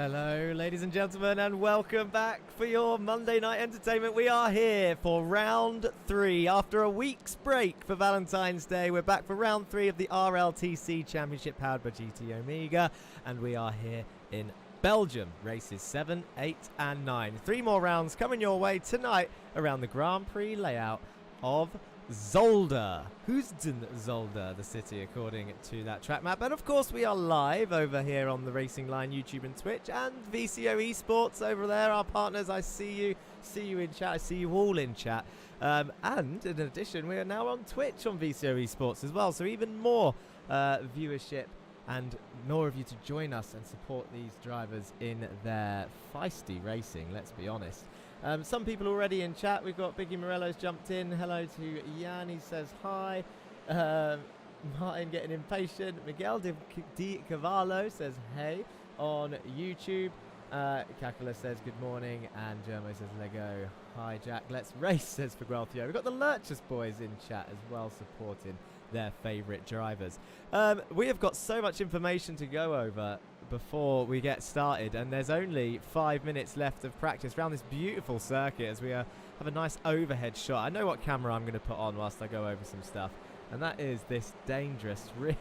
Hello, ladies and gentlemen, and welcome back for your Monday night entertainment. We are here for round 3. After a week's break for Valentine's Day, we're back for round 3 of the RLTC Championship powered by GT Omega, and we are here in Belgium. Races 7, 8, and 9. 3 more rounds coming your way tonight around the Grand Prix layout of Zolder. Housden Zolder, the city, according to that track map. And of course, we are live over here on the Racing Line YouTube and Twitch, and VCO eSports over there, our partners. I see you in chat. I see you all in chat. And in addition, we are now on Twitch on VCO eSports as well. So even more viewership and more of you to join us and support these drivers in their feisty racing, let's be honest. Some people already in chat. We've got Biggie Morello's jumped in. Hello to Jan, he says hi. Martin getting impatient. Miguel Di Cavallo says hey on YouTube. Kakula says good morning, and Germo says Lego. Hi Jack, let's race, says Figuelthio. We've got the Lurchus boys in chat as well, supporting their favourite drivers. We have got so much information to go over before we get started, and there's only 5 minutes left of practice around this beautiful circuit as we have a nice overhead shot. I know what camera I'm going to put on whilst I go over some stuff, and that is this dangerous, really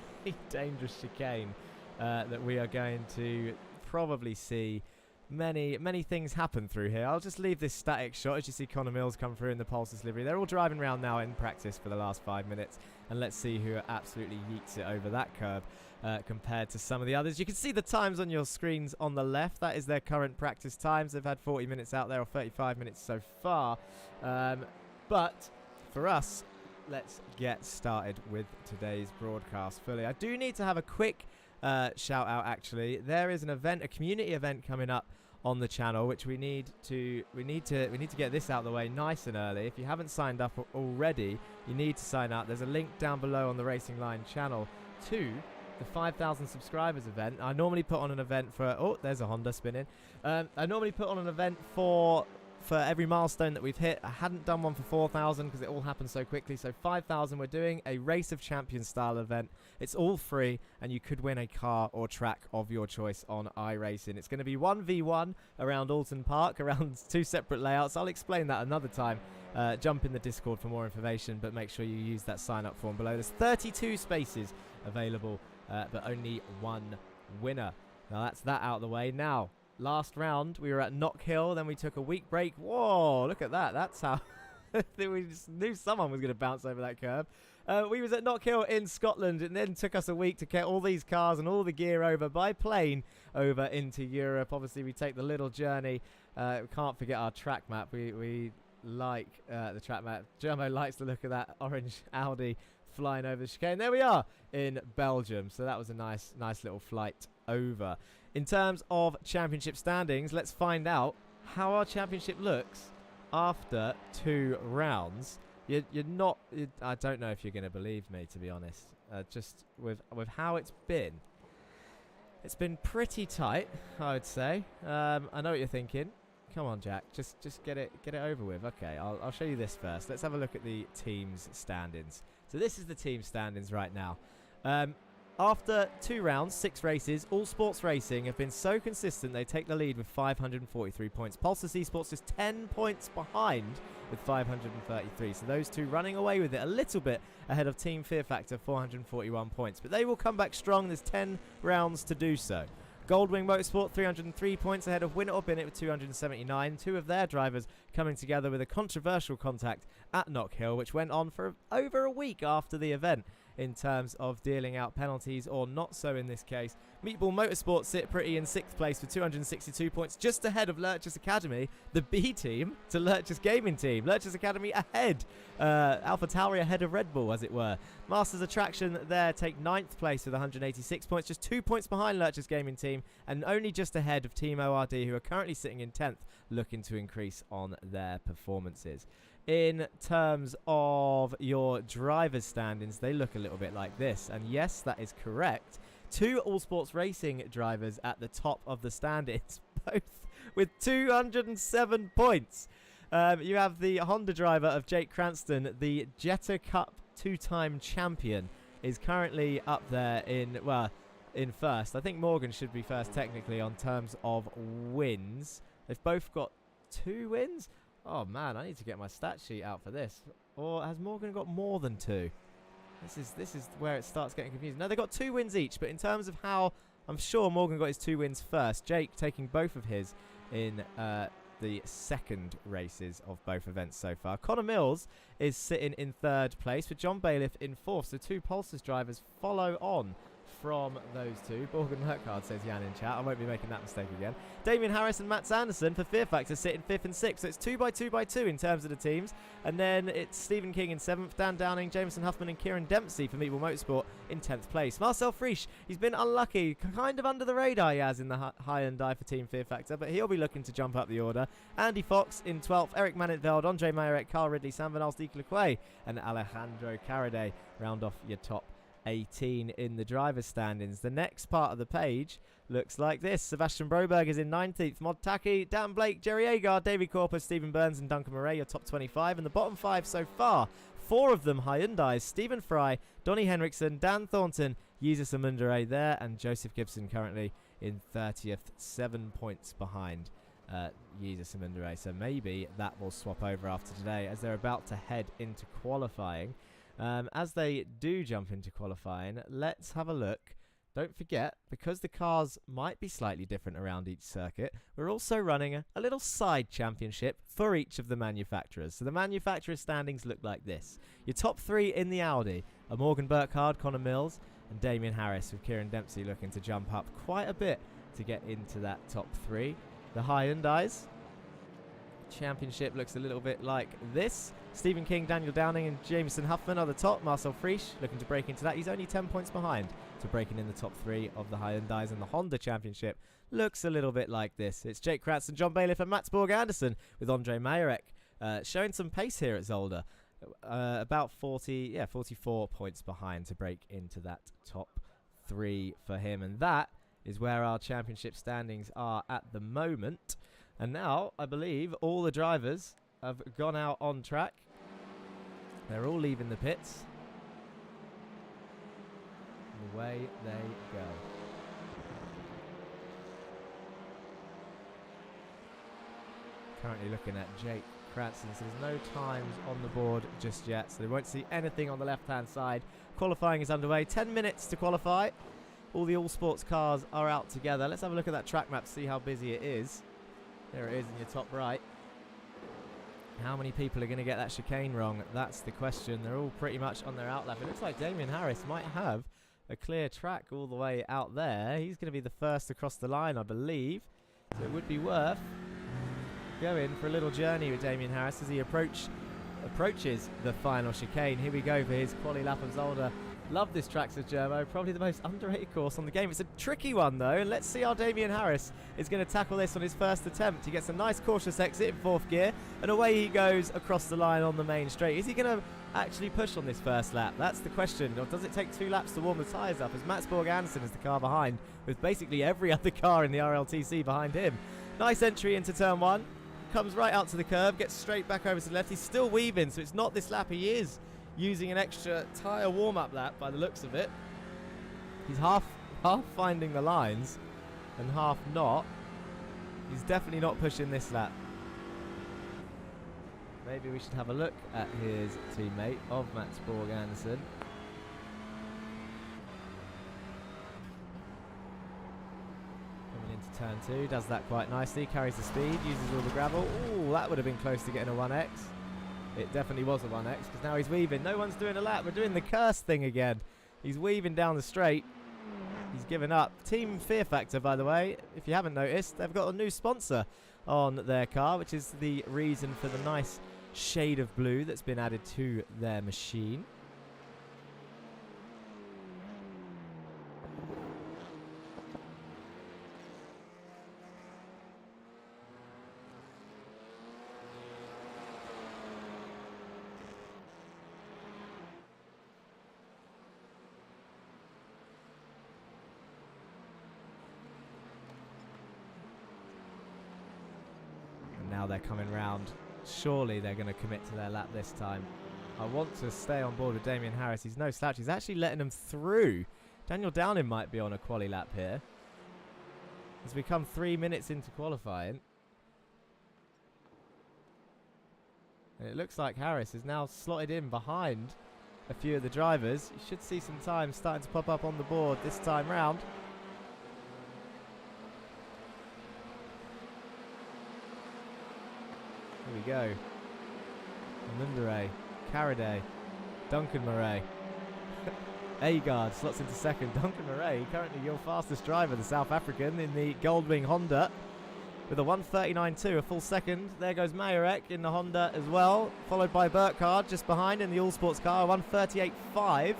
dangerous chicane that we are going to probably see many things happen through here. I'll just leave this static shot as you see Connor Mills come through in the Pulsars livery. They're all driving around now in practice for the last 5 minutes, and let's see who absolutely yeets it over that curb compared to some of the others. You can see the times on your screens on the left. That is their current practice times. They've had 40 minutes out there, or 35 minutes so far. But for us, let's get started with today's broadcast fully. I do need to have a quick shout out. Actually, there is an event, a community event coming up on the channel, which we need to get this out of the way nice and early. If you haven't signed up already, you need to sign up. There's a link down below on the Racing Line channel to the 5,000 subscribers event. I normally put on an event for there's a Honda spinning. I normally put on an event for every milestone that we've hit. I hadn't done one for 4,000 because it all happened so quickly. So 5,000, we're doing a Race of Champions style event. It's all free, and you could win a car or track of your choice on iRacing. It's going to be 1v1 around Alton Park, around 2 separate layouts. I'll explain that another time. Jump in the Discord for more information, but make sure you use that sign-up form below. There's 32 spaces available, but only 1 winner. Now that's that out of the way. Now, last round, we were at Knock Hill, then we took a week break. Whoa, look at that. That's how we just knew someone was going to bounce over that curb. We was at Knock Hill in Scotland, and then took us a week to get all these cars and all the gear over by plane over into Europe. Obviously, we take the little journey. We can't forget our track map. We like the track map. Germo likes the look of that orange Audi flying over the chicane. There we are in Belgium. So that was a nice little flight over. In terms of championship standings, let's find out how our championship looks after 2 rounds. I don't know if you're going to believe me, to be honest. Just with how it's been pretty tight, I would say. I know what you're thinking. Come on, Jack. Just get it over with. Okay, I'll show you this first. Let's have a look at the team's standings. So this is the team standings right now. After 2 rounds, 6 races, All Sports Racing have been so consistent they take the lead with 543 points. Pulsars eSports just 10 points behind with 533. So those two running away with it a little bit ahead of Team Fear Factor, 441 points. But they will come back strong. There's 10 rounds to do so. Goldwing Motorsport, 303 points ahead of Win It or Bin It with 279. 2 of their drivers coming together with a controversial contact at Knock Hill, which went on for over a week after the event in terms of dealing out penalties, or not so in this case. Meatball Motorsport sit pretty in 6th place with 262 points, just ahead of Lurchus Academy, the B team to Lurchus Gaming Team. Lurchus Academy ahead, Alpha Tauri ahead of Red Bull, as it were. Masters Attraction there take 9th place with 186 points, just 2 points behind Lurchus Gaming Team, and only just ahead of Team ORD, who are currently sitting in 10th, looking to increase on their performances. In terms of your drivers' standings, they look a little bit like this. And yes, that is correct. 2 All Sports Racing drivers at the top of the standings, both with 207 points. You have the Honda driver of Jake Cranston, the Jetta Cup 2-time champion, is currently up there in, well, in first. I think Morgan should be first technically on terms of wins. They've both got 2 wins. Oh man, I need to get my stat sheet out for this. Or has Morgan got more than 2? This is where it starts getting confusing. No, they got 2 wins each, but in terms of how, I'm sure Morgan got his 2 wins first. Jake taking both of his in the second races of both events so far. Connor Mills is sitting in 3rd place with John Bailiff in 4th. So 2 Pulsars drivers follow on from those 2. Morgan Lurkard, says Jan in chat. I won't be making that mistake again. Damien Harris and Matt Sanderson for Fear Factor sit in 5th and 6th. So it's 2 by 2 by 2 in terms of the teams. And then it's Stephen King in 7th, Dan Downing, Jameson Huffman and Kieran Dempsey for Meatball Motorsport in 10th place. Marcel Frisch, he's been unlucky, kind of under the radar he has in the Hyundai for Team Fear Factor, but he'll be looking to jump up the order. Andy Fox in 12th, Eric Manetveld, Andre Mayerek, Carl Ridley, Sam Van Alst, Leclerc and Alejandro Caraday round off your top 18 in the driver's standings. The next part of the page looks like this. Sebastian Broberg is in 19th, Mod Taki, Dan Blake, Jerry Agar, David Corpus, Stephen Burns and Duncan Murray, your top 25. And the bottom 5 so far, 4 of them Hyundais: Stephen Fry, Donnie Henriksen, Dan Thornton, Jesus Amundere there, and Joseph Gibson currently in 30th, 7 points behind Jesus Amundere. So maybe that will swap over after today as they're about to head into qualifying. As they do jump into qualifying, let's have a look. Don't forget, because the cars might be slightly different around each circuit, we're also running a little side championship for each of the manufacturers. So the manufacturer standings look like this. Your top 3 in the Audi are Morgan Burkhardt, Connor Mills and Damien Harris, with Kieran Dempsey looking to jump up quite a bit to get into that top 3. The Hyundais championship looks a little bit like this. Stephen King, Daniel Downing and Jameson Huffman are the top. Marcel Frisch looking to break into that. He's only 10 points behind to breaking in the top 3 of the Hyundais. And the Honda championship looks a little bit like this. It's Jake Kratz and John Bailiff and Mats Borg Anderson with Andre Mayerek showing some pace here at Zolder. About 44 points behind to break into that top 3 for him. And that is where our championship standings are at the moment. And now, I believe, all the drivers have gone out on track. They're all leaving the pits. And away they go. Currently looking at Jake Cranston. So there's no times on the board just yet. So they won't see anything on the left-hand side. Qualifying is underway. 10 minutes to qualify. All the all-sports cars are out together. Let's have a look at that track map to see how busy it is. There it is in your top right. How many people are going to get that chicane wrong? That's the question. They're all pretty much on their outlap. It looks like Damien Harris might have a clear track all the way out there. He's going to be the first across the line, I believe. So it would be worth going for a little journey with Damien Harris as he approaches the final chicane. Here we go for his quali lap of Zolder. Love this track, says Germo. Probably the most underrated course on the game. It's a tricky one, though. And let's see how Damien Harris is going to tackle this on his first attempt. He gets a nice cautious exit in 4th gear. And away he goes across the line on the main straight. Is he going to actually push on this first lap? That's the question. Or does it take 2 laps to warm the tyres up? As Mats Borg Anderson is the car behind, with basically every other car in the RLTC behind him. Nice entry into turn 1. Comes right out to the curb. Gets straight back over to the left. He's still weaving, so it's not this lap. He is using an extra tyre warm-up lap by the looks of it. He's half finding the lines and half not. He's definitely not pushing this lap. Maybe we should have a look at his teammate of Mats Borg Anderson. Coming into turn 2, does that quite nicely, carries the speed, uses all the gravel. Ooh, that would have been close to getting a 1x. It definitely was a 1x because now he's weaving. No one's doing a lap. We're doing the curse thing again. He's weaving down the straight. He's given up. Team Fear Factor, by the way, if you haven't noticed, they've got a new sponsor on their car, which is the reason for the nice shade of blue that's been added to their machine. Now they're coming round. Surely they're going to commit to their lap this time. I want to stay on board with Damien Harris. He's no slouch. He's actually letting them through Daniel Downing might be on a quali lap here. As we come 3 minutes into qualifying. And it looks like Harris is now slotted in behind a few of the drivers. You should see some time starting to pop up on the board this time round. Here we go. Mundere, Caraday, Duncan Murray. Agard slots into second. Duncan Murray, currently your fastest driver, the South African, in the Goldwing Honda with a 1:39.2, a full second. There goes Majorek in the Honda as well, followed by Burkhardt just behind in the All-Sports car, 1:38.5,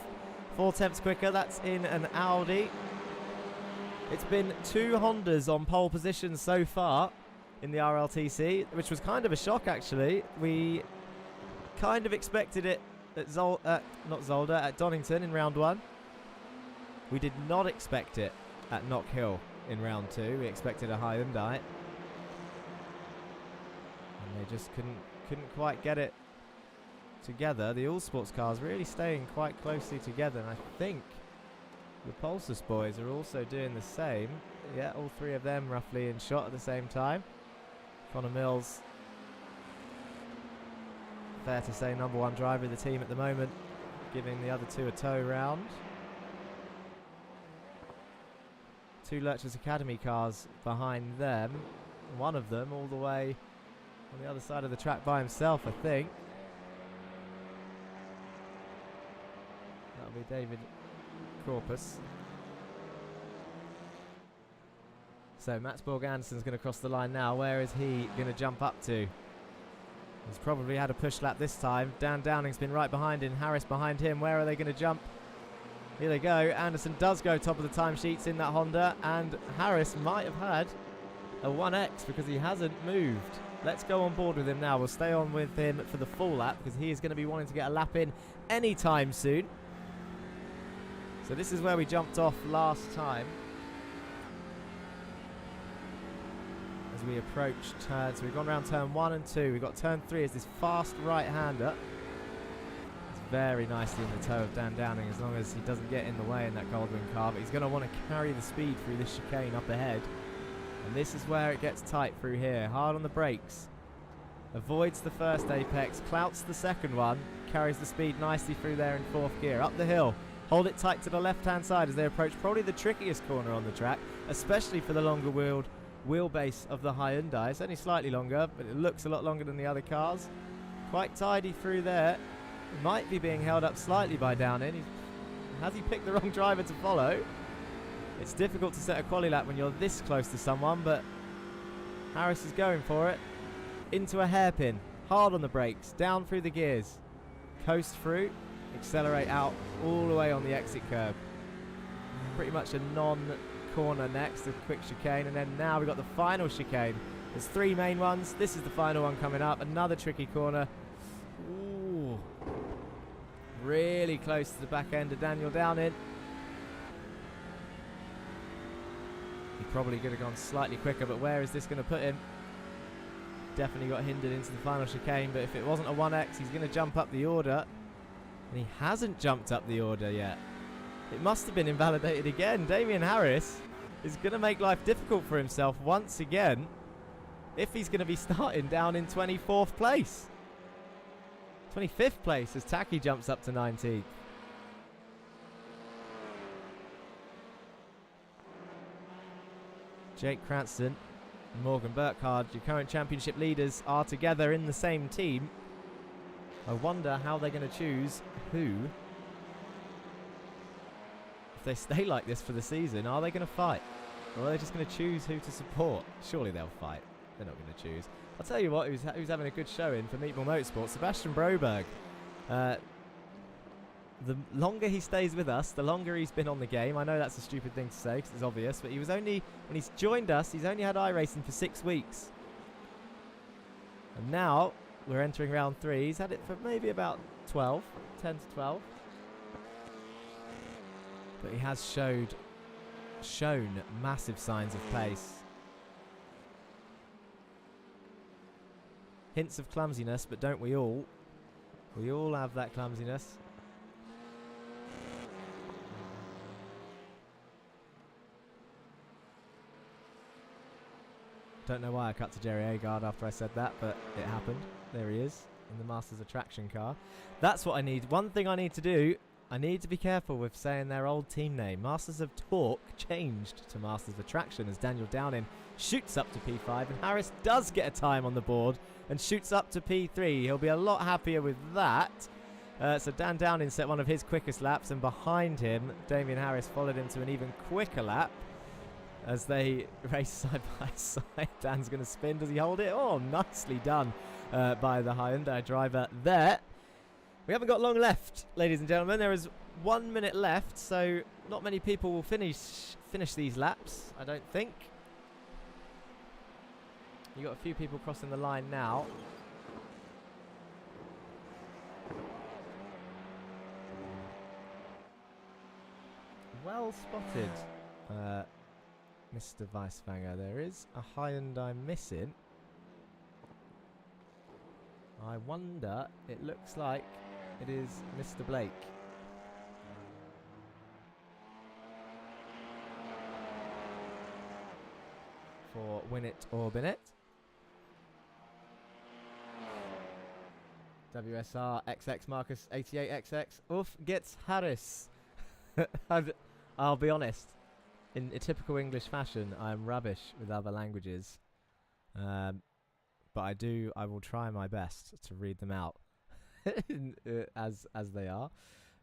4/10 quicker. That's in an Audi. It's been 2 Hondas on pole position so far in the RLTC, which was kind of a shock actually. We kind of expected it at at Donington in round 1. We did not expect it at Knock Hill in round 2. We expected a Hyundai, and they just couldn't quite get it together. The All Sports cars really staying quite closely together, and I think the Pulsus boys are also doing the same. Yeah, all 3 of them roughly in shot at the same time. Connor Mills, fair to say, #1 driver of the team at the moment, giving the other 2 a tow round. 2 Lurchers Academy cars behind them. One of them all the way on the other side of the track by himself, I think. That'll be David Corpus. So Mats Borg Anderson's going to cross the line now. Where is he going to jump up to? He's probably had a push lap this time. Dan Downing's been right behind him. Harris behind him. Where are they going to jump? Here they go. Anderson does go top of the timesheets in that Honda, and Harris might have had a 1X because he hasn't moved. Let's go on board with him now. We'll stay on with him for the full lap because he is going to be wanting to get a lap in anytime soon. So this is where we jumped off last time. As we approach turn, so we've gone around turn 1 and 2. We've got turn 3 as this fast right-hander. It's very nicely in the toe of Dan Downing as long as he doesn't get in the way in that Goldwing car, but he's going to want to carry the speed through this chicane up ahead. And this is where it gets tight through here. Hard on the brakes. Avoids the first apex, clouts the second one, carries the speed nicely through there in 4th gear. Up the hill. Hold it tight to the left-hand side as they approach probably the trickiest corner on the track, especially for the longer wheelbase of the Hyundai. It's only slightly longer, but it looks a lot longer than the other cars. Quite tidy through there. Might be being held up slightly by Downing. Has he picked the wrong driver to follow? It's difficult to set a quali lap when you're this close to someone, but Harris is going for it. Into a hairpin. Hard on the brakes. Down through the gears. Coast through. Accelerate out all the way on the exit curb. Pretty much a non-corner next, a quick chicane, and then now we've got the final chicane. There's 3 main ones. This is the final one coming up. Another tricky corner. Ooh. Really close to the back end of Daniel Downing. He probably could have gone slightly quicker, but where is this going to put him? Definitely got hindered into the final chicane, but if it wasn't a 1X, he's going to jump up the order. And he hasn't jumped up the order yet. It must have been invalidated again. Damien Harris is going to make life difficult for himself once again if he's going to be starting down in 24th place. 25th place as Taki jumps up to 19th. Jake Cranston and Morgan Burkhardt, your current championship leaders, are together in the same team. I wonder how they're going to choose who. If they stay like this for the season, are they going to fight? Or are they just going to choose who to support? Surely they'll fight. They're not going to choose. I'll tell you what, who's having a good showing for Meatball Motorsport, Sebastian Broberg. The longer he stays with us, the longer he's been on the game. I know that's a stupid thing to say because it's obvious, but he was only, when he's joined us, he's only had iRacing for 6 weeks. And now we're entering round 3. He's had it for maybe about 10 to 12. But he has shown massive signs of pace. Hints of clumsiness, but don't we all? We all have that clumsiness. Don't know why I cut to Jerry Agard after I said that, but it happened. There he is in the Masters Attraction car. That's what I need. One thing I need to do, I need to be careful with saying their old team name. Masters of Talk changed to Masters of Attraction as Daniel Downing shoots up to P5, and Harris does get a time on the board and shoots up to P3. He'll be a lot happier with that. So Dan Downing set one of his quickest laps, and behind him, Damien Harris followed him to an even quicker lap as they race side by side. Dan's going to spin. Does he hold it? Oh, nicely done by the Hyundai driver there. We haven't got long left, ladies and gentlemen. There is 1 minute left, so not many people will finish these laps, I don't think. You got a few people crossing the line now. Well spotted, Mr. Weisfanger. There is a Hyundai missing. I wonder, it looks like it is Mr. Blake. For Win It or Bin It. WSR XX Marcus 88XX. Oof, gets Harris. I'll be honest. In a typical English fashion, I'm rubbish with other languages. But I will try my best to read them out as they are.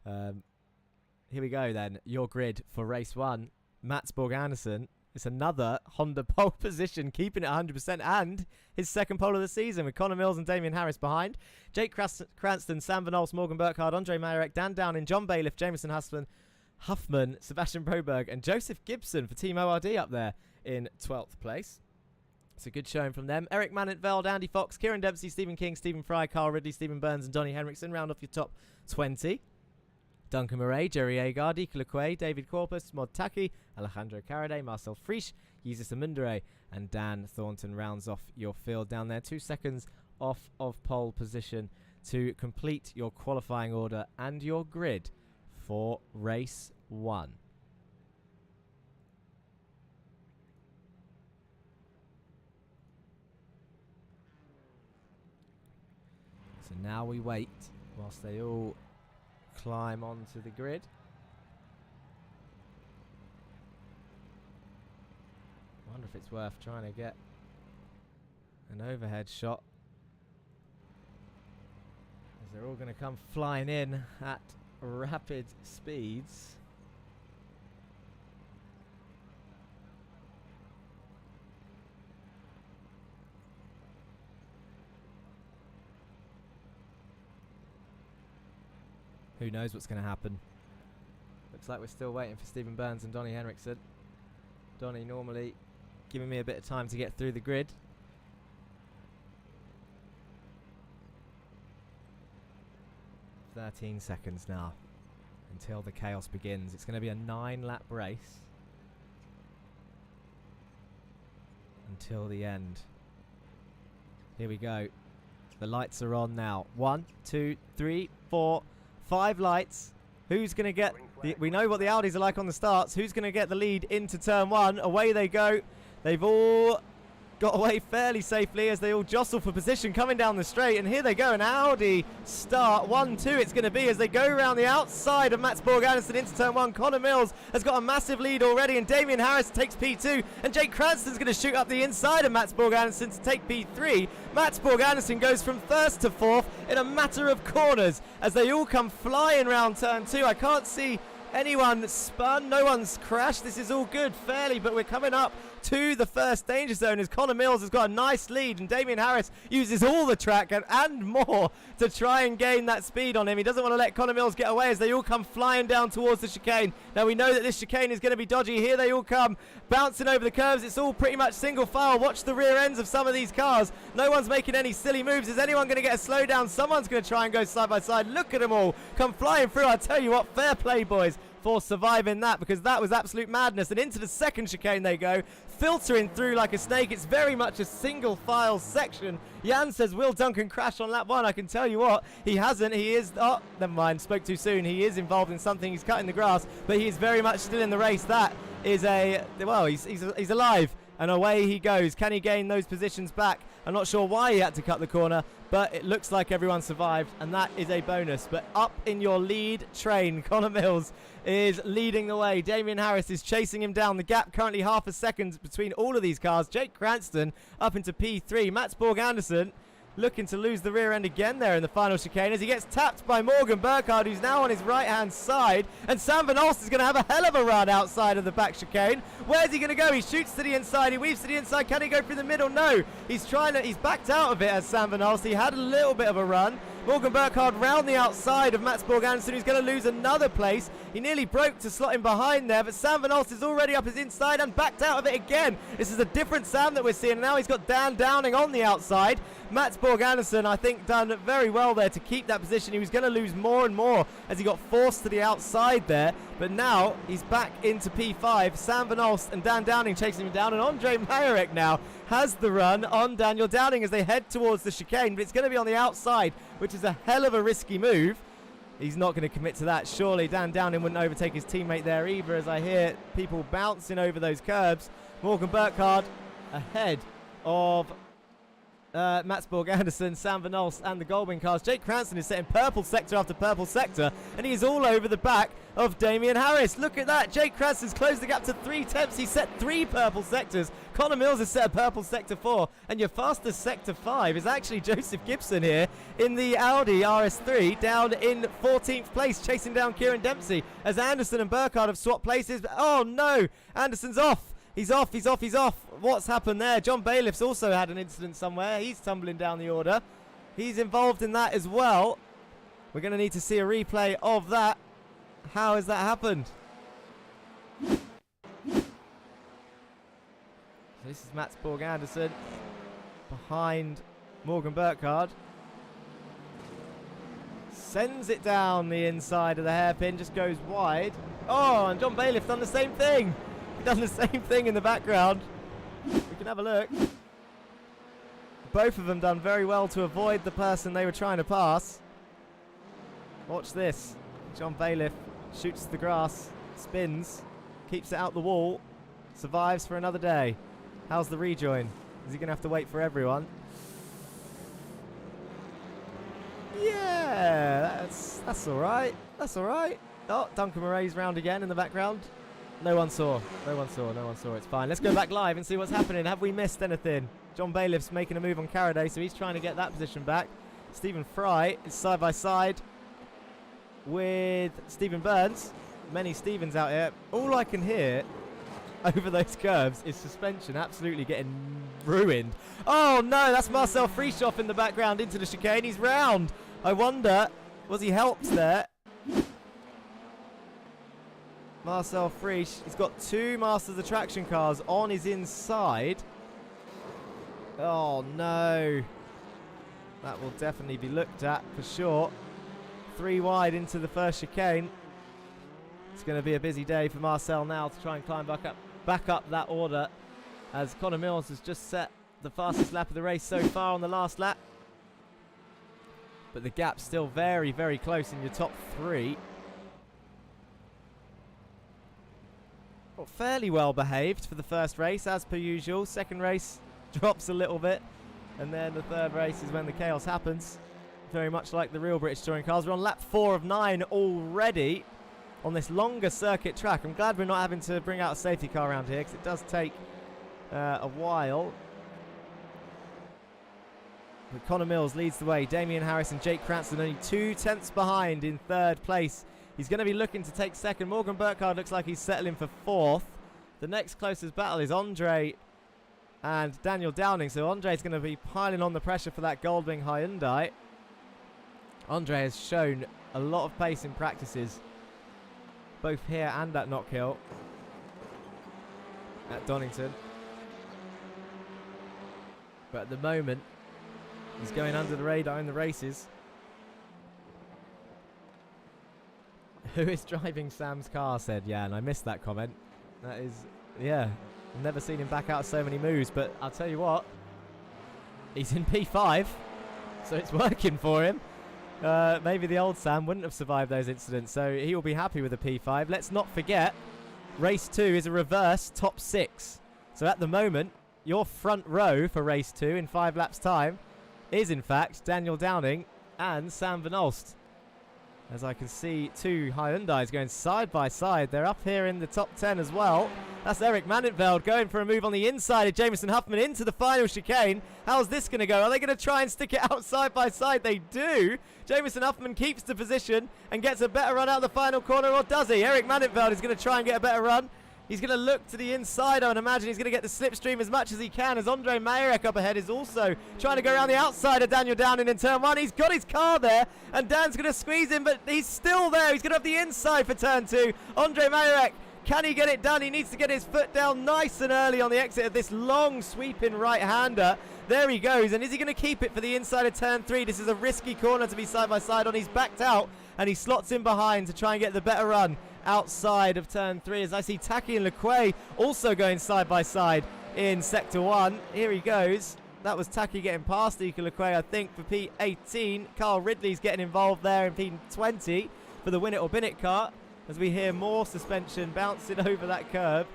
Here we go then. Your grid for race 1. Mats Borg Andersen. It's another Honda pole position, keeping it 100%, and his second pole of the season with Connor Mills and Damien Harris behind. Jake Cranston, Sam Van Olst, Morgan Burkhardt, Andre Marek, Dan Downing, John Bailiff, Jameson Huffman, Sebastian Broberg, and Joseph Gibson for Team ORD up there in 12th place. It's a good showing from them. Eric Manentveld, Andy Fox, Kieran Dempsey, Stephen King, Stephen Fry, Carl Ridley, Stephen Burns, and Donny Henriksen round off your top 20. Duncan Murray, Jerry Agard, Ika Lequay, David Corpus, Mod Taki, Alejandro Caraday, Marcel Frisch, Jesus Amundere, and Dan Thornton rounds off your field down there. 2 seconds off of pole position to complete your qualifying order and your grid for race 1. So now we wait whilst they all climb onto the grid. I wonder if it's worth trying to get an overhead shot, as they're all going to come flying in at rapid speeds. Who knows what's going to happen? Looks like we're still waiting for Stephen Burns and Donny Henriksen. Donny normally giving me a bit of time to get through the grid. "13 seconds now until the chaos begins. It's going to be a 9-lap race until the end. Here we go. The lights are on now. 1, 2, 3, 4, 5 lights. Who's going to get... we know what the Audis are like on the starts. Who's going to get the lead into turn 1? Away they go. They've all got away fairly safely as they all jostle for position coming down the straight. And here they go. An Audi start. 1-2 it's going to be as they go around the outside of Mats Borg Andersen into turn 1. Connor Mills has got a massive lead already, and Damien Harris takes P2. And Jake Cranston's going to shoot up the inside of Mats Borg Andersen to take P3. Mats Borg Andersen goes from 1st to 4th in a matter of corners as they all come flying round turn 2. I can't see anyone spun. No one's crashed. This is all good fairly, but we're coming up to the first danger zone as Connor Mills has got a nice lead, and Damien Harris uses all the track and more to try and gain that speed on him. He doesn't want to let Connor Mills get away as they all come flying down towards the chicane. Now we know that this chicane is going to be dodgy. Here they all come bouncing over the curves. It's all pretty much single file. Watch the rear ends of some of these cars. No one's making any silly moves. Is anyone going to get a slowdown? Someone's going to try and go side by side. Look at them all come flying through. I tell you what, fair play, boys, for surviving that, because that was absolute madness. And into the second chicane they go, filtering through like a snake. It's very much a single file section. Jan says, will Duncan crash on lap 1? I can tell you what, he hasn't. He is, oh, never mind, spoke too soon. He is involved in something. He's cutting the grass, but he is very much still in the race. That is a, well, he's alive. And away he goes. Can he gain those positions back? I'm not sure why he had to cut the corner, but it looks like everyone survived, and that is a bonus. But up in your lead train, Connor Mills is leading the way. Damien Harris is chasing him down. The gap currently half a second between all of these cars. Jake Cranston up into P3. Mats Borg Anderson looking to lose the rear end again there in the final chicane as he gets tapped by Morgan Burkhardt, who's now on his right-hand side. And Sam Van Olst is going to have a hell of a run outside of the back chicane. Where's he going to go? He shoots to the inside. He weaves to the inside. Can he go through the middle? No. He's backed out of it as Sam Van Olst. He had a little bit of a run. Morgan Burkhardt round the outside of Mats Borg Anderson, who's going to lose another place. He nearly broke to slot him behind there, but Sam Van Olst is already up his inside and backed out of it again. This is a different Sam that we're seeing. Now he's got Dan Downing on the outside. Mats Borg Anderson, I think, done very well there to keep that position. He was going to lose more and more as he got forced to the outside there, but now he's back into P5. Sam Van Olst and Dan Downing chasing him down, and Andre Majorek now has the run on Daniel Downing as they head towards the chicane, but it's going to be on the outside, which is a hell of a risky move. He's not going to commit to that. Surely Dan Downing wouldn't overtake his teammate there either, as I hear people bouncing over those curbs. Morgan Burkhardt ahead of Mats Borg Anderson, Sam Van Olst and the Goldwing cars. Jake Cranston is setting purple sector after purple sector, and he is all over the back of Damien Harris. Look at that. Jake Cranston's closed the gap to 3 tenths. He set 3 purple sectors. Connor Mills has set a purple sector 4, and your fastest sector 5 is actually Joseph Gibson here in the Audi RS3, down in 14th place, chasing down Kieran Dempsey as Anderson and Burkhardt have swapped places. Oh no, Anderson's off. He's off, he's off, he's off. What's happened there? John Bailiff's also had an incident somewhere. He's tumbling down the order. He's involved in that as well. We're going to need to see a replay of that. How has that happened? So this is Mats Borg Anderson behind Morgan Burkhardt. Sends it down the inside of the hairpin, just goes wide. Oh, and John Bailiff done the same thing. Done the same thing in the background. We can have a look. Both of them done very well to avoid the person they were trying to pass. Watch this. John Bailiff shoots the grass, spins, keeps it out the wall, survives for another day. How's the rejoin? Is he going to have to wait for everyone? Yeah, that's all right. That's all right. Oh, Duncan Murray's round again in the background. No one saw. No one saw. No one saw. It's fine. Let's go back live and see what's happening. Have we missed anything? John Bailiff's making a move on Caraday, so he's trying to get that position back. Stephen Fry is side by side with Stephen Burns. Many Stevens out here. All I can hear over those curves is suspension absolutely getting ruined. Oh no, that's Marcel Frieshoff in the background into the chicane. He's round. I wonder, was he helped there? Marcel Friesch, he's got 2 Masters Attraction cars on his inside. Oh no. That will definitely be looked at for sure. 3 wide into the first chicane. It's going to be a busy day for Marcel now to try and climb back up that order, as Connor Mills has just set the fastest lap of the race so far on the last lap. But the gap's still very, very close in your top 3. Well, fairly well behaved for the first race, as per usual. Second race drops a little bit, and then the third race is when the chaos happens. Very much like the real British Touring cars. We're on lap 4 of 9 already on this longer circuit track. I'm glad we're not having to bring out a safety car around here, because it does take a while. But Connor Mills leads the way. Damien Harris and Jake Cranston only 2 tenths behind in 3rd place. He's going to be looking to take 2nd. Morgan Burkhardt looks like he's settling for 4th. The next closest battle is Andre and Daniel Downing. So Andre's going to be piling on the pressure for that Goldwing Hyundai. Andre has shown a lot of pace in practices, both here and at Knockhill, at Donington. But at the moment, he's going under the radar in the races. Who is driving Sam's car, said Jan. I missed that comment. That is, yeah, I've never seen him back out so many moves, but I'll tell you what, he's in P5, so it's working for him. Maybe the old Sam wouldn't have survived those incidents, so he will be happy with the P5. Let's not forget, race 2 is a reverse top 6. So at the moment, your front row for race 2 in 5 laps time is in fact Daniel Downing and Sam Van Olst. As I can see 2 Hyundais going side by side. They're up here in the top 10 as well. That's Eric Manenveld going for a move on the inside of Jamison Huffman into the final chicane. How's this going to go? Are they going to try and stick it out side by side? They do. Jamison Huffman keeps the position and gets a better run out of the final corner, or does he? Eric Manenveld is going to try and get a better run. He's going to look to the inside. I would imagine he's going to get the slipstream as much as he can, as Andre Majorek up ahead is also trying to go around the outside of Daniel Downing in turn 1. He's got his car there, and Dan's going to squeeze him, but he's still there. He's going to have the inside for turn 2. Andre Majorek, can he get it done? He needs to get his foot down nice and early on the exit of this long sweeping right-hander. There he goes, and is he going to keep it for the inside of turn 3? This is a risky corner to be side by side on. He's backed out, and he slots in behind to try and get the better run outside of turn 3, as I see Taki and Lequay also going side by side in sector 1. Here he goes. That was Taki getting past Ika Lequay, I think, for P18. Carl Ridley's getting involved there in P20 for the win it or bin it car, as we hear more suspension bouncing over that curb.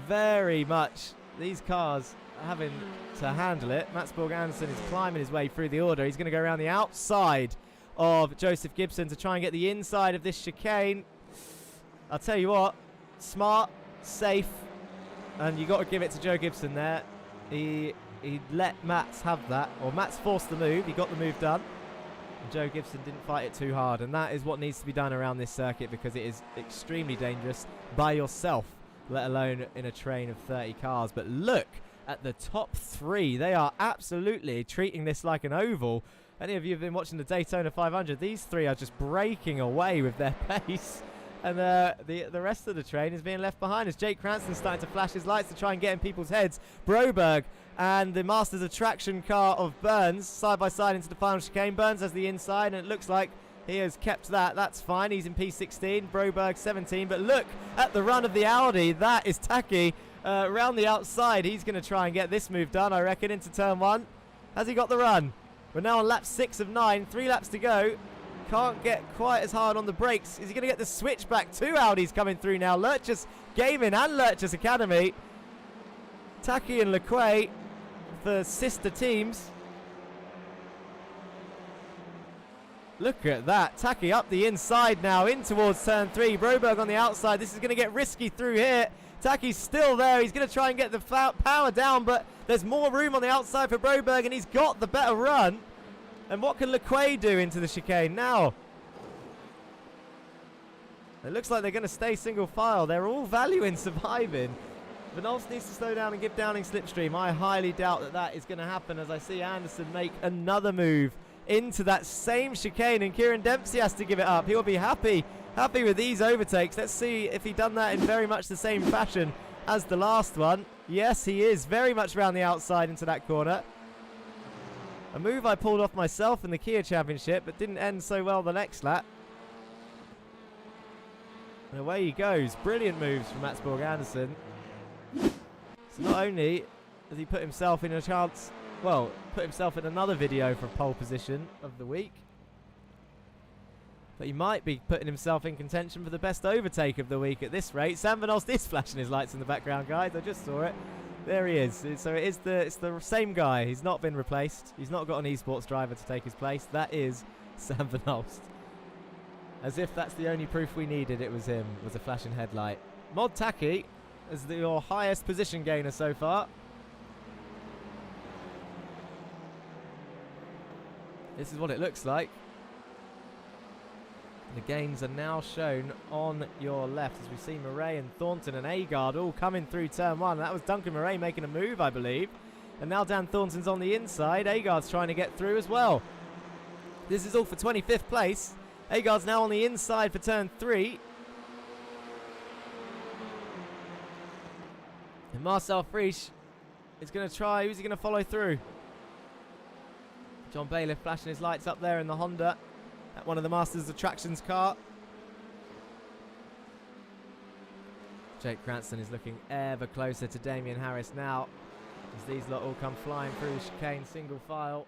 Very much these cars having to handle it. Mats Borg Anderson is climbing his way through the order. He's going to go around the outside of Joseph Gibson to try and get the inside of this chicane. I'll tell you what, smart, safe, and you got to give it to Joe Gibson there. He let Mats have that, or Mats forced the move. He got the move done, and Joe Gibson didn't fight it too hard, and that is what needs to be done around this circuit, because it is extremely dangerous by yourself, let alone in a train of 30 cars. But look at the top 3. They are absolutely treating this like an oval. Any of you have been watching the Daytona 500, these 3 are just breaking away with their pace. And the rest of the train is being left behind, as Jake Cranston's starting to flash his lights to try and get in people's heads. Broberg and the Masters of Traction car of Burns side by side into the final chicane. Burns has the inside, and it looks like he has kept that. That's fine. He's in P16. Broberg 17. But look at the run of the Audi. That is Taki around the outside. He's going to try and get this move done, I reckon, into turn 1. Has he got the run? We're now on lap 6 of 9. 3 laps to go. Can't get quite as hard on the brakes. Is he going to get the switch back? 2 Audis coming through now. Lurchus Gaming and Lurchus Academy. Taki and Lequay for sister teams. Look at that. Taki up the inside now in towards turn 3. Broberg on the outside. This is going to get risky through here. Taki's still there. He's going to try and get the power down, but there's more room on the outside for Broberg, and he's got the better run. And what can Lequay do into the chicane now? It looks like they're going to stay single file. They're all valuing surviving. Van Olst needs to slow down and give Downing slipstream. I highly doubt that that is going to happen, as I see Anderson make another move into that same chicane, and Kieran Dempsey has to give it up. He'll be happy with these overtakes. Let's see if he done that in very much the same fashion as the last one. Yes, he is very much around the outside into that corner. A move I pulled off myself in the Kia Championship, but didn't end so well the next lap. And away he goes. Brilliant moves from Mats Borg Anderson. So not only does he put himself in a chance, well, put himself in another video for pole position of the week, but he might be putting himself in contention for the best overtake of the week at this rate. Sam Van Olst is flashing his lights in the background, guys. I just saw it. There he is. So it's the same guy. He's not been replaced. He's not got an eSports driver to take his place. That is Sam Van Olst. As if that's the only proof we needed, it was him, was a flashing headlight. Mod Taki is your highest position gainer so far. This is what it looks like. The gains are now shown on your left, as we see Murray and Thornton and Agard all coming through turn 1. That was Duncan Murray making a move, I believe. And now Dan Thornton's on the inside. Agard's trying to get through as well. This is all for 25th place. Agard's now on the inside for turn 3. And Marcel Frisch is going to try. Who's he going to follow through? John Bailiff flashing his lights up there in the Honda. At one of the Masters of Traction's car. Jake Cranston is looking ever closer to Damien Harris now, as these lot all come flying through the chicane single file.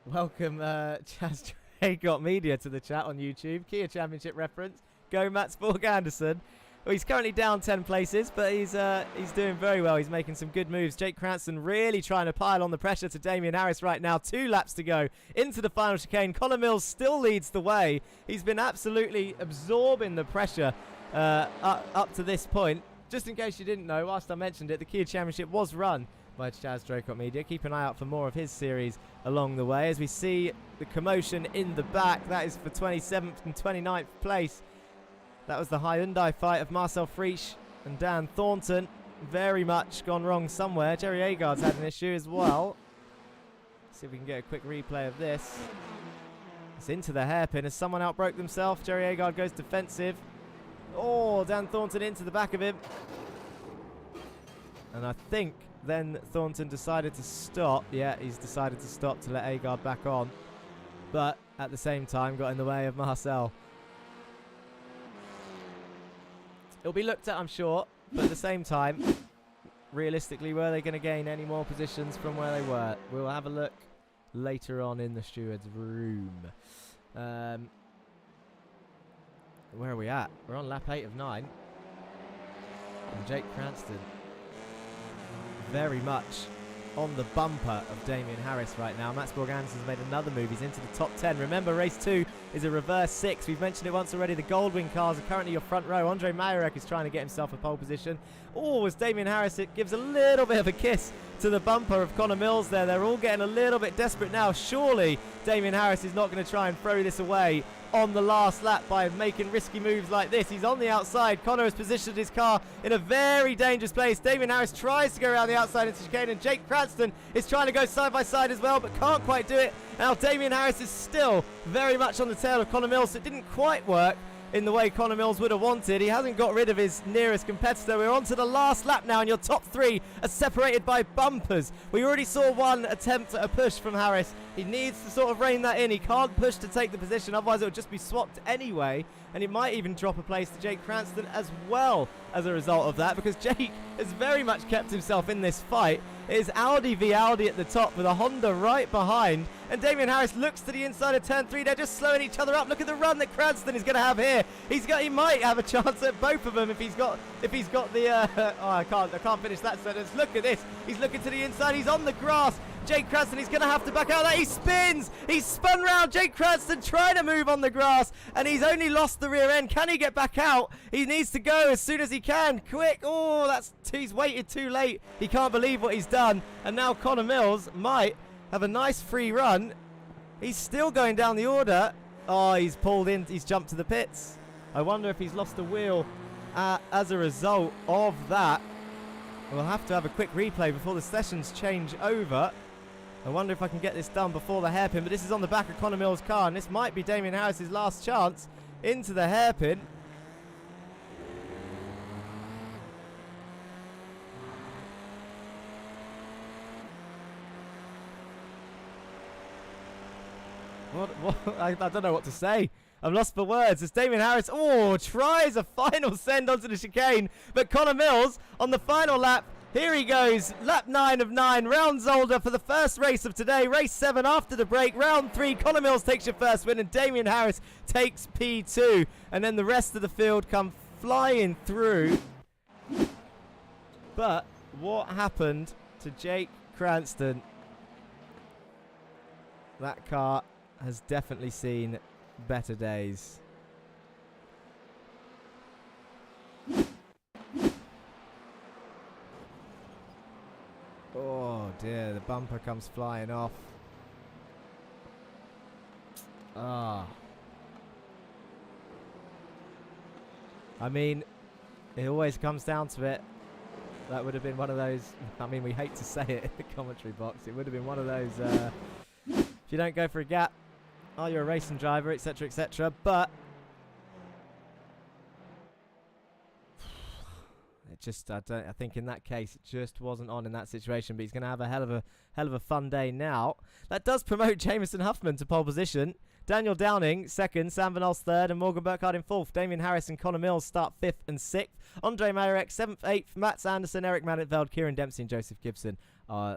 Welcome Chaz Got Media to the chat on YouTube. Kia Championship reference. Go Mats Borg Anderson. Well, he's currently down 10 places, but he's doing very well. He's making some good moves. Jake Cranston really trying to pile on the pressure to Damien Harris right now. 2 laps to go into the final chicane. Connor Mills still leads the way. He's been absolutely absorbing the pressure up to this point. Just in case you didn't know, whilst I mentioned it, the Kia Championship was run by Chaz Draycott Media. Keep an eye out for more of his series along the way. As we see the commotion in the back, that is for 27th and 29th place. That was the Hyundai fight of Marcel Friesch and Dan Thornton. Very much gone wrong somewhere. Jerry Agard's had an issue as well. See if we can get a quick replay of this. It's into the hairpin as someone outbroke themselves. Jerry Agard goes defensive. Oh, Dan Thornton into the back of him. And I think then Thornton decided to stop. Yeah, he's decided to stop to let Agard back on. But at the same time got in the way of Marcel. It'll be looked at, I'm sure, but at the same time, realistically, were they going to gain any more positions from where they were? We'll have a look later on in the steward's room. Where are we at? We're on lap 8 of 9. And Jake Cranston very much on the bumper of Damien Harris right now. Mats Borg Andersen's made another move. He's into the top 10. Remember, race 2 is a reverse 6. We've mentioned it once already. The Goldwing cars are currently your front row. Andre Majorek is trying to get himself a pole position. Oh, as Damien Harris, it gives a little bit of a kiss to the bumper of Connor Mills there. They're all getting a little bit desperate now. Surely Damien Harris is not going to try and throw this away on the last lap by making risky moves like this. He's on the outside. Connor has positioned his car in a very dangerous place. Damien Harris tries to go around the outside into chicane, and Jake Cranston is trying to go side by side as well, but can't quite do it. Now Damien Harris is still very much on the tail of Connor Mills. It didn't quite work in the way Connor Mills would have wanted. He hasn't got rid of his nearest competitor. We're on to the last lap now, and your top 3 are separated by bumpers. We already saw one attempt at a push from Harris. He needs to sort of rein that in. He can't push to take the position, otherwise it would just be swapped anyway, and it might even drop a place to Jake Cranston as well as a result of that, because Jake has very much kept himself in this fight. It is Audi v Audi at the top with a Honda right behind, and Damien Harris looks to the inside of turn 3. They're just slowing each other up. Look at the run that Cranston is going to have here. He might have a chance at both of them if he's got the oh, I can't finish that sentence. Look at this. He's looking to the inside. He's on the grass. Jake Cranston, he's going to have to back out of that. He spins. He's spun round. Jake Cranston trying to move on the grass, and he's only lost the rear end. Can he get back out? He needs to go as soon as he can. Quick. Oh, he's waited too late. He can't believe what he's done. And now Connor Mills might have a nice free run. He's still going down the order. Oh, he's pulled in. He's jumped to the pits. I wonder if he's lost a wheel as a result of that. We'll have to have a quick replay before the sessions change over. I wonder if I can get this done before the hairpin, but this is on the back of Connor Mills' car, and this might be Damien Harris's last chance into the hairpin. What? I don't know what to say. I'm lost for words as Damien Harris, tries a final send onto the chicane, but Connor Mills on the final lap. Here he goes, lap 9 of 9, round Zolder for the first race of today. Race 7 after the break, round 3, Connor Mills takes your first win and Damien Harris takes P2. And then the rest of the field come flying through. But what happened to Jake Cranston? That car has definitely seen better days. Oh dear, the bumper comes flying off. I mean, it always comes down to it. That would have been one of those, I mean, we hate to say it in the commentary box. It would have been one of those, if you don't go for a gap, oh, you're a racing driver, etc., etc. But it just, I think in that case it just wasn't on in that situation. But he's going to have a hell of a fun day now. That does promote Jameson Huffman to pole position. Daniel Downing second, Sam Van Alst third, and Morgan Burkhardt in fourth. Damien Harris and Connor Mills start fifth and sixth. Andre Majorek 7th, 8th. Mats Andersen, Eric Manetveld, Kieran Dempsey, and Joseph Gibson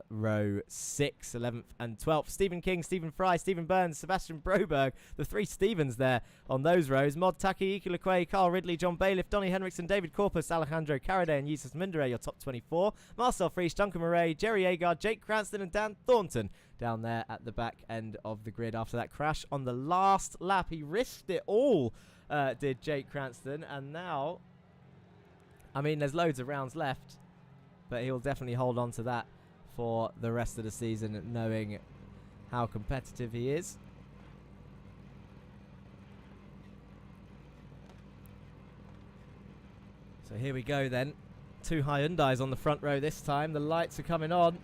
row 6, 11th and 12th. Stephen King, Stephen Fry, Stephen Burns, Sebastian Broberg, the 3 Stevens there on those rows. Mod Taki, Ike Lequay, Carl Ridley, John Bailiff, Donny Henriksen, David Corpus, Alejandro Caraday and Yusuf Mindere, your top 24. Marcel Frisch, Duncan Murray, Jerry Agard, Jake Cranston and Dan Thornton down there at the back end of the grid after that crash on the last lap. He risked it all, did Jake Cranston, and now, I mean, there's loads of rounds left, but he'll definitely hold on to that for the rest of the season, knowing how competitive he is. So here we go then. 2 Hyundais on the front row this time. The lights are coming on.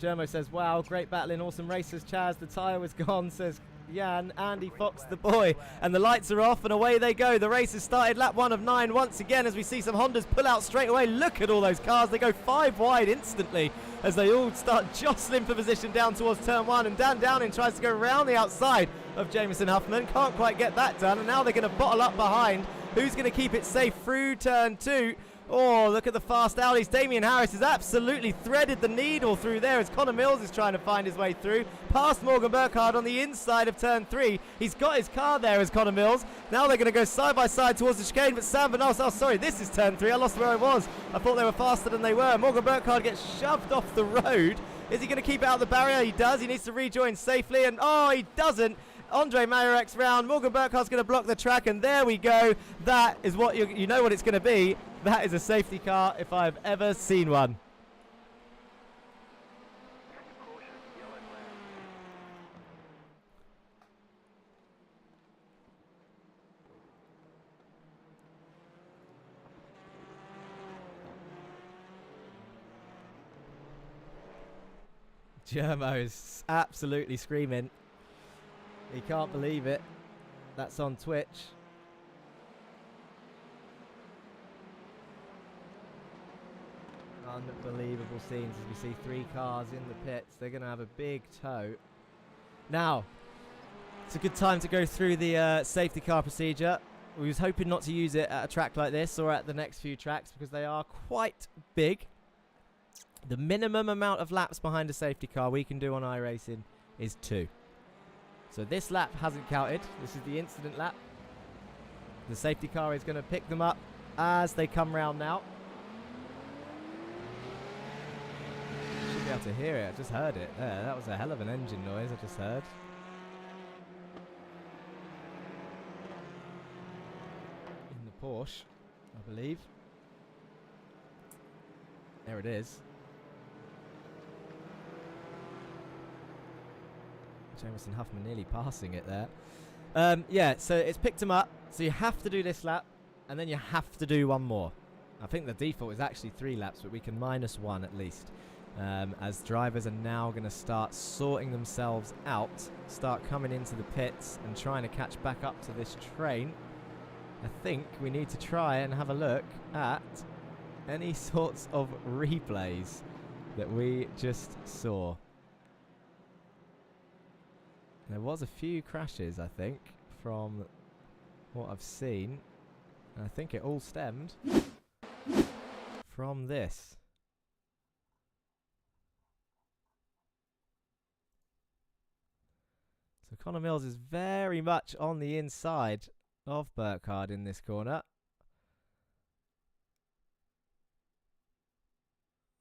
Germo says, wow, great battling, awesome racers. Chaz, the tyre was gone, says Jan. Andy Fox, the boy. And the lights are off and away they go. The race has started, lap 1 of 9 once again as we see some Hondas pull out straight away. Look at all those cars. They go 5 wide instantly as they all start jostling for position down towards turn 1. And Dan Downing tries to go around the outside of Jameson Huffman. Can't quite get that done. And now they're going to bottle up behind. Who's going to keep it safe through turn 2? Oh, look at the fast Audis. Damian Harris has absolutely threaded the needle through there as Connor Mills is trying to find his way through. Past Morgan Burkhardt on the inside of turn 3. He's got his car there as Connor Mills. Now they're going to go side by side towards the chicane, but Sam Van Os, oh sorry, this is turn 3. I lost where I was. I thought they were faster than they were. Morgan Burkhardt gets shoved off the road. Is he going to keep out the barrier? He does. He needs to rejoin safely, and oh, he doesn't. Andre Mayerek's round. Morgan Burkhardt's going to block the track, and there we go. That is what you know what it's going to be. That is a safety car if I've ever seen one. Germo is absolutely screaming. He can't believe it. That's on Twitch. Unbelievable scenes as we see 3 cars in the pits. They're going to have a big tow. Now, it's a good time to go through the safety car procedure. We was hoping not to use it at a track like this or at the next few tracks because they are quite big. The minimum amount of laps behind a safety car we can do on iRacing is 2. So this lap hasn't counted. This is the incident lap. The safety car is going to pick them up as they come round now. Should be able to hear it. I just heard it there. That was a hell of an engine noise I just heard. In the Porsche, I believe. There it is. Jameson Huffman nearly passing it there. Yeah, so it's picked him up. So you have to do this lap, and then you have to do one more. I think the default is actually 3 laps, but we can minus 1 at least. As drivers are now going to start sorting themselves out, start coming into the pits and trying to catch back up to this train. I think we need to try and have a look at any sorts of replays that we just saw. There was a few crashes, I think, from what I've seen. And I think it all stemmed from this. So Connor Mills is very much on the inside of Burkhardt in this corner.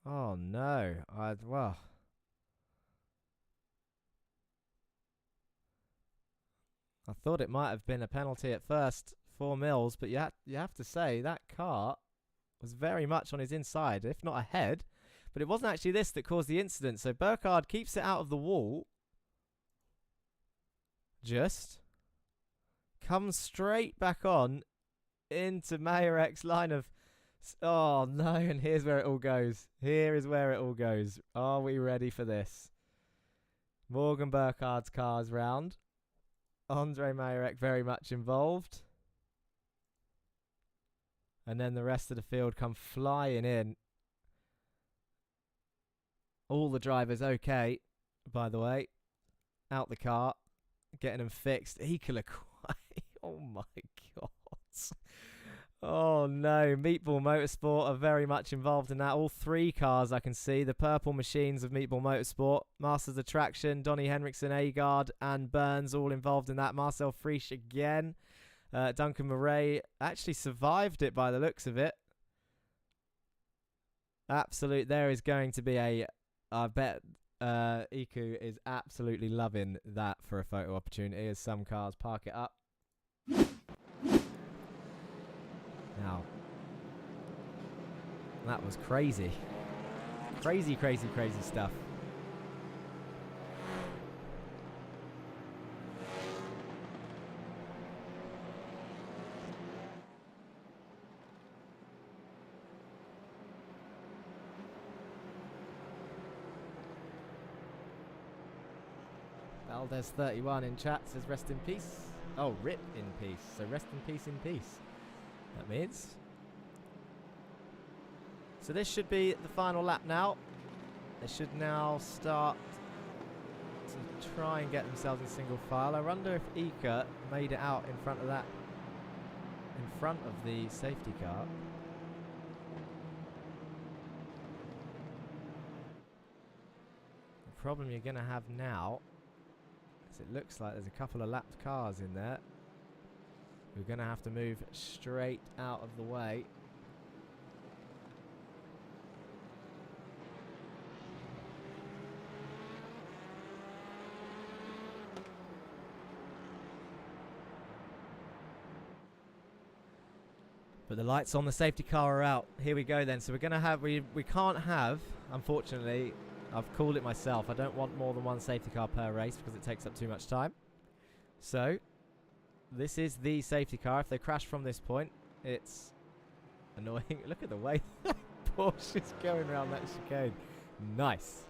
Oh no, well. I thought it might have been a penalty at first for Mills, but you have to say that car was very much on his inside, if not ahead. But it wasn't actually this that caused the incident. So Burkhardt keeps it out of the wall. Just comes straight back on into Mayerek's line of... Oh no, and here's where it all goes. Here is where it all goes. Are we ready for this? Morgan Burkhardt's car's round. Andre Mayerek very much involved. And then the rest of the field come flying in. All the drivers okay, by the way. Out the car. Getting them fixed. Ike Lequay. Oh my god. Oh no, Meatball Motorsport are very much involved in that. All three cars I can see. The purple machines of Meatball Motorsport. Masters Attraction, Donny Henriksen, Agard and Burns all involved in that. Marcel Friesch again. Duncan Murray actually survived it by the looks of it. Absolute. There is going to be a... I bet Iku is absolutely loving that for a photo opportunity as some cars park it up. Now, that was crazy. Crazy, crazy, crazy stuff. Valdez 31 in chat says rest in peace. Oh, rip in peace. So rest in peace in peace. That means. So this should be the final lap now. They should now start to try and get themselves in single file. I wonder if Ika made it out in front of that, in front of the safety car. The problem you're going to have now is it looks like there's a couple of lapped cars in there. We're going to have to move straight out of the way. But the lights on the safety car are out. Here we go then. So we're going to have, we can't have, unfortunately, I've called it myself. I don't want more than one safety car per race because it takes up too much time. So this is the safety car. If they crash from this point, it's annoying. Look at the way that Porsche is going around that chicane. Nice.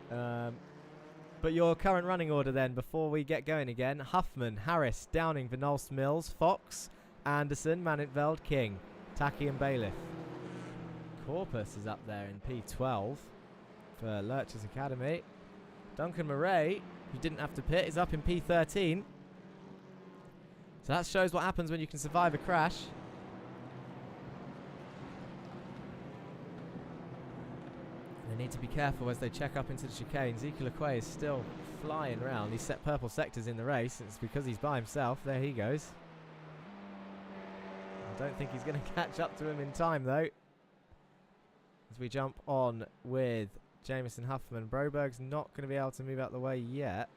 But your current running order then, before we get going again: Huffman, Harris, Downing, Van Olst, Mills, Fox, Anderson, Manintveld, King, Taki and Bailiff. Corpus is up there in P12 for Lurch's Academy. Duncan Murray, who didn't have to pit, is up in P13. So that shows what happens when you can survive a crash. They need to be careful as they check up into the chicane. Zeke Lequay is still flying around. He's set purple sectors in the race. It's because he's by himself. There he goes. I don't think he's going to catch up to him in time, though. As we jump on with Jamison Huffman. Broberg's not going to be able to move out the way yet.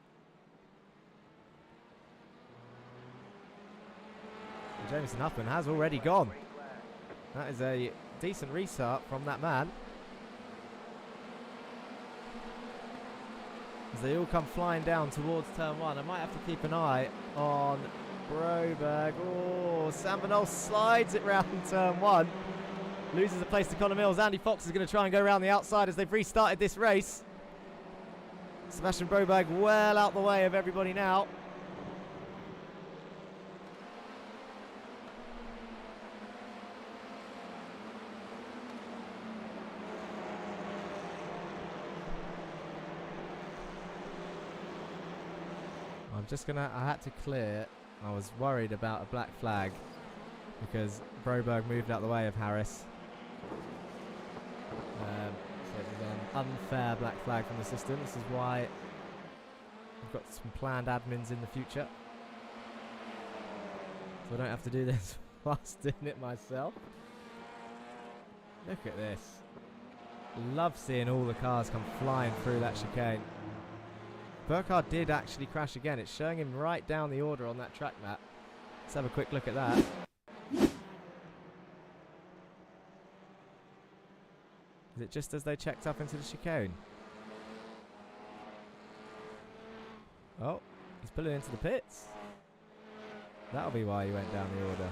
Jamison Huffman has already gone. That is a decent restart from that man. As they all come flying down towards turn one. I might have to keep an eye on Broberg. Oh, Sam Van Olst slides it round turn one. Loses a place to Connor Mills. Andy Fox is going to try and go around the outside as they've restarted this race. Sebastian Broberg well out the way of everybody now. I'm just going to... I had to clear. I was worried about a black flag because Broberg moved out the way of Harris. So it was an unfair black flag from the system. This is why I've got some planned admins in the future, so I don't have to do this whilst doing it myself. Look at this. Love seeing all the cars come flying through that chicane. Burkhardt did actually crash again. It's showing him right down the order on that track map. Let's have a quick look at that. Is it just as they checked up into the chicane? Oh, he's pulling into the pits. That'll be why he went down the order.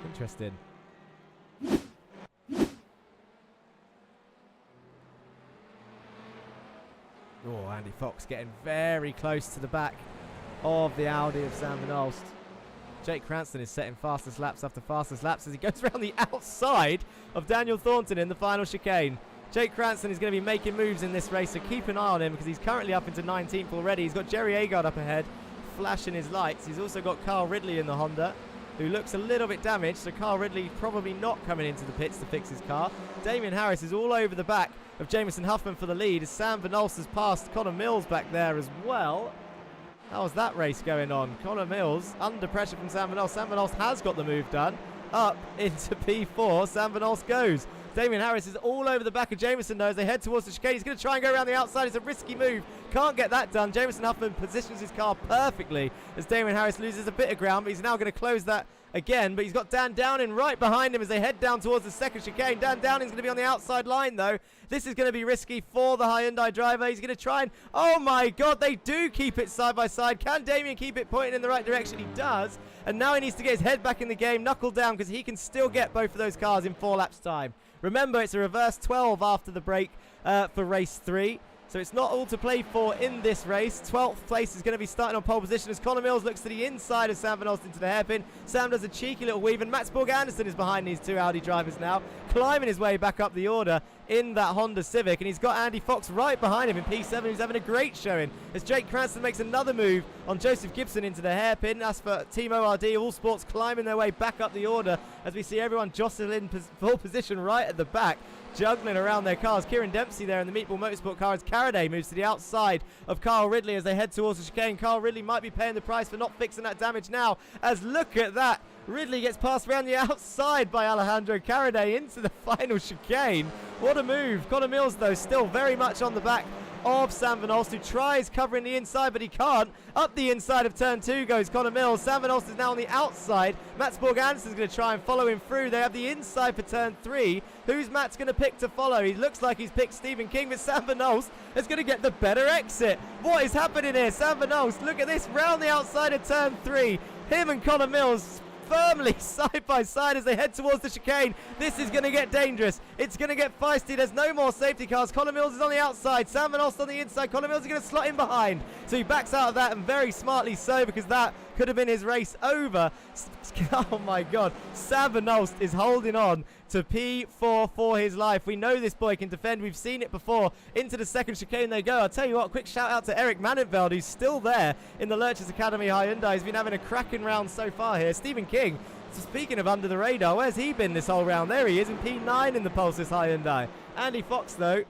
Interesting. Oh, Andy Fox getting very close to the back of the Audi of Sam Van Olst. Jake Cranston is setting fastest laps after fastest laps as he goes around the outside of Daniel Thornton in the final chicane. Jake Cranston is going to be making moves in this race, so keep an eye on him because he's currently up into 19th already. He's got Jerry Agard up ahead, flashing his lights. He's also got Carl Ridley in the Honda. who looks a little bit damaged, so Carl Ridley probably not coming into the pits to fix his car. Damien Harris is all over the back of Jamison Huffman for the lead, as Sam Van Olst has passed Connor Mills back there as well. How was that race going on? Connor Mills under pressure from Sam Van Olst. Sam Van Olst has got the move done. Up into P4, Sam Van Olst goes. Damien Harris is all over the back of Jamison though as they head towards the chicane. He's going to try and go around the outside. It's a risky move. Can't get that done. Jamison Huffman positions his car perfectly as Damien Harris loses a bit of ground, but he's now going to close that again. But he's got Dan Downing right behind him as they head down towards the second chicane. Dan Downing's going to be on the outside line though. This is going to be risky for the Hyundai driver. He's going to try and... Oh my God, they do keep it side by side. Can Damien keep it pointing in the right direction? He does. And now he needs to get his head back in the game, knuckle down, because he can still get both of those cars in 4 laps time. Remember, it's a reverse 12 after the break for race 3. So it's not all to play for in this race. 12th place is going to be starting on pole position as Connor Mills looks to the inside of Sam Van Olst into the hairpin. Sam does a cheeky little weave, and Mats Borg Anderson is behind these 2 Audi drivers now, climbing his way back up the order in that Honda Civic, and he's got Andy Fox right behind him in P7, who's having a great showing as Jake Cranston makes another move on Joseph Gibson into the hairpin. As for Team ORD, All Sports climbing their way back up the order as we see everyone jostling full position right at the back, juggling around their cars. Kieran Dempsey there in the Meatball Motorsport car as Carraday moves to the outside of Carl Ridley as they head towards the chicane. Carl Ridley might be paying the price for not fixing that damage now, as look at that. Ridley gets passed around the outside by Alejandro Carraday into the final chicane. What a move. Connor Mills, though, still very much on the back of Sam Van Olst, who tries covering the inside, but he can't. Up the inside of turn 2 goes Connor Mills. Sam Van Olst is now on the outside. Mats Borg Anderson's going to try and follow him through. They have the inside for turn 3. Who's Mats going to pick to follow? He looks like he's picked Stephen King, but Sam Van Olst is going to get the better exit. What is happening here? Sam Van Olst, look at this, round the outside of turn 3. Him and Connor Mills firmly side by side as they head towards the chicane. This is going to get dangerous. It's going to get feisty. There's no more safety cars. Connor Mills is on the outside. Sam Van Olst on the inside. Connor Mills is going to slot in behind. So he backs out of that, and very smartly so, because that could have been his race over. Oh my God. Sam Van Olst is holding on to P4 for his life. We know this boy can defend. We've seen it before. Into the second chicane they go. I'll tell you what, quick shout out to Eric Manenveld, who's still there in the Lurchers Academy Hyundai. He's been having a cracking round so far here. Stephen King, so speaking of under the radar, where's he been this whole round? There he is in P9 in the Pulsys Hyundai. Andy Fox, though,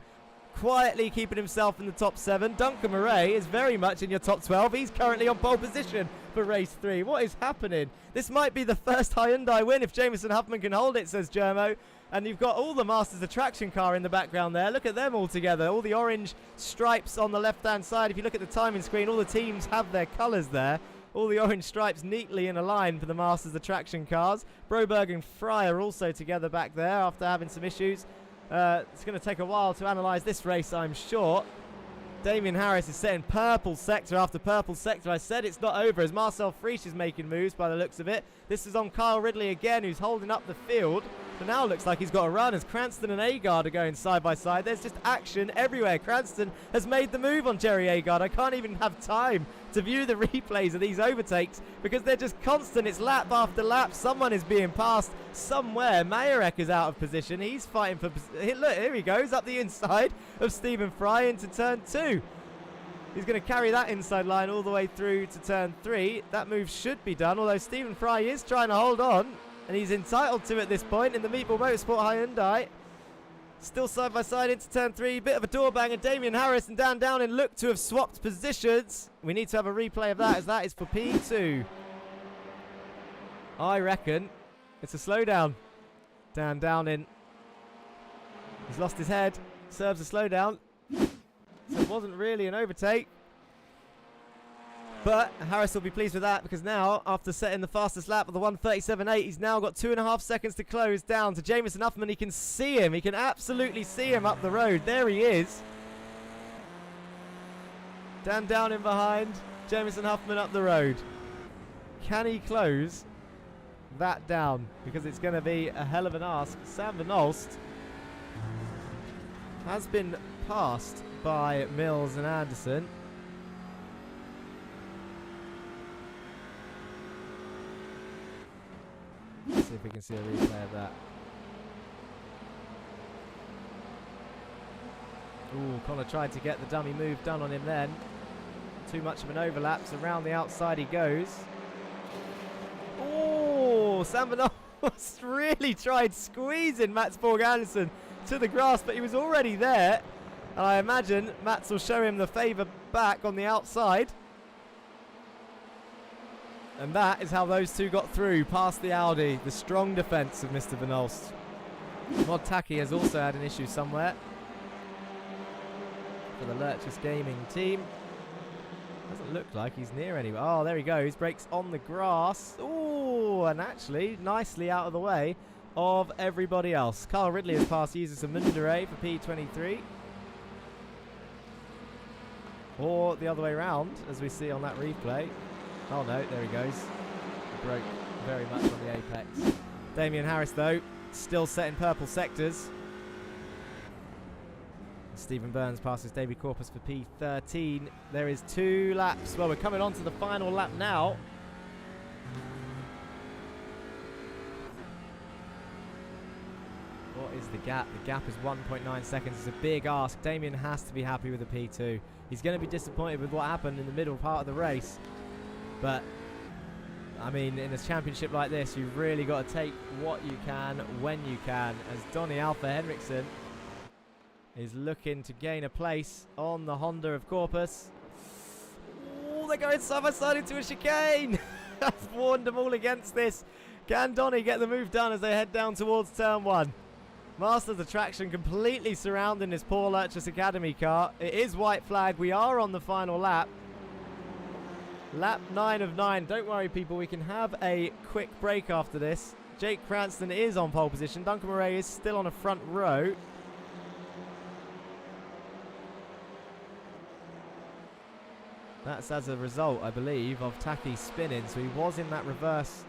quietly keeping himself in the top 7. Duncan Murray is very much in your top 12. He's currently on pole position for race 3. What is happening? This might be the first Hyundai win if Jamison Huffman can hold it, says Germo. And you've got all the Masters Attraction car in the background there. Look at them all together. All the orange stripes on the left-hand side. If you look at the timing screen, all the teams have their colours there. All the orange stripes neatly in a line for the Masters Attraction cars. Broberg and Fry are also together back there after having some issues. It's going to take a while to analyse this race, I'm sure. Damien Harris is setting purple sector after purple sector. I said it's not over as Marcel Friesch is making moves by the looks of it. This is on Kyle Ridley again, who's holding up the field. But now it looks like he's got a run as Cranston and Agard are going side by side. There's just action everywhere. Cranston has made the move on Jerry Agard. I can't even have time to view the replays of these overtakes because they're just constant. It's lap after lap. Someone is being passed somewhere. Mayerek is out of position. He's fighting for... Look, here he goes up the inside of Stephen Fry into turn 2. He's going to carry that inside line all the way through to turn 3. That move should be done, although Stephen Fry is trying to hold on. And he's entitled to at this point in the Meatball Motorsport Hyundai. Still side by side into turn 3. Bit of a door bang, and Damien Harris and Dan Downing look to have swapped positions. We need to have a replay of that, as that is for P2. I reckon it's a slowdown. Dan Downing. He's lost his head. Serves a slowdown. So it wasn't really an overtake. But Harris will be pleased with that because now, after setting the fastest lap of the 1:37.8, he's now got 2.5 seconds to close down to Jamison Huffman. He can see him. He can absolutely see him up the road. There he is. Dan Downing behind. Jamison Huffman up the road. Can he close that down? Because it's going to be a hell of an ask. Sam Van Olst has been passed by Mills and Anderson. Let's see if we can see a replay of that. Ooh, Connor tried to get the dummy move done on him then. Too much of an overlap, so round the outside he goes. Ooh, Oh, Sam Benoist really tried squeezing Mats Borg Anderson to the grass, but he was already there. And I imagine Mats will show him the favour back on the outside. And that is how those two got through past the Audi. The strong defence of Mr. Benoist. Mod Taki has also had an issue somewhere for the Lurchus Gaming team. Doesn't look like he's near anywhere. Oh, there he goes. Brakes on the grass. Oh, and actually nicely out of the way of everybody else. Carl Ridley has passed users of Mundere for P23. Or the other way around, as we see on that replay. Oh no, there he goes. He broke very much on the apex. Damien Harris, though, still set in purple sectors. Stephen Burns passes Davy Corpus for P13. There is 2 laps. Well, we're coming on to the final lap now. What is the gap? The gap is 1.9 seconds. It's a big ask. Damien has to be happy with the P2. He's going to be disappointed with what happened in the middle part of the race. But, I mean, in a championship like this, you've really got to take what you can when you can. As Donny Alpha Henriksen is looking to gain a place on the Honda of Corpus. Oh, they're going side by side into a chicane. I've warned them all against this. Can Donny get the move done as they head down towards turn 1? Masters of Traction completely surrounding this poor Lurchus Academy car. It is white flag. We are on the final lap. Lap 9 of 9. Don't worry, people. We can have a quick break after this. Jake Cranston is on pole position. Duncan Murray is still on a front row. That's as a result, I believe, of Taki spinning. So he was in that reverse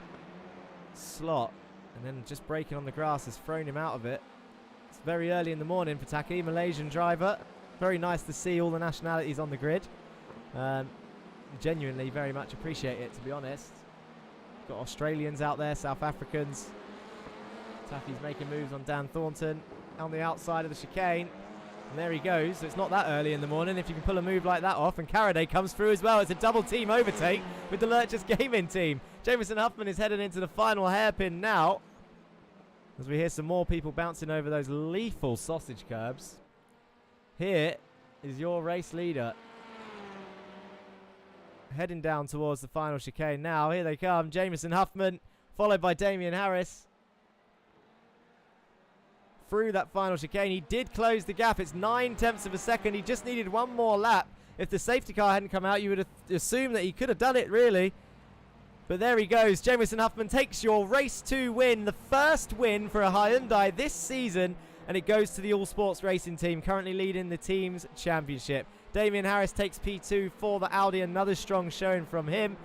slot. And then just braking on the grass has thrown him out of it. It's very early in the morning for Taki, Malaysian driver. Very nice to see all the nationalities on the grid. Genuinely very much appreciate it, to be honest. Got Australians out there, South Africans. Taki's making moves on Dan Thornton on the outside of the chicane. And there he goes. So it's not that early in the morning if you can pull a move like that off. And Caraday comes through as well. It's a double team overtake with the Lurchus Gaming team. Jameson Huffman is heading into the final hairpin now, as we hear some more people bouncing over those lethal sausage curbs. Here is your race leader, heading down towards the final chicane now. Here they come. Jameson Huffman, followed by Damien Harris. Through that final chicane. He did close the gap. It's 9/10 of a second. He just needed one more lap. If the safety car hadn't come out, you would assume that he could have done it, really. But there he goes. Jameson Huffman takes your race 2 win. The first win for a Hyundai this season. And it goes to the All Sports Racing team, currently leading the team's championship. Damien Harris takes P2 for the Audi. Another strong showing from him.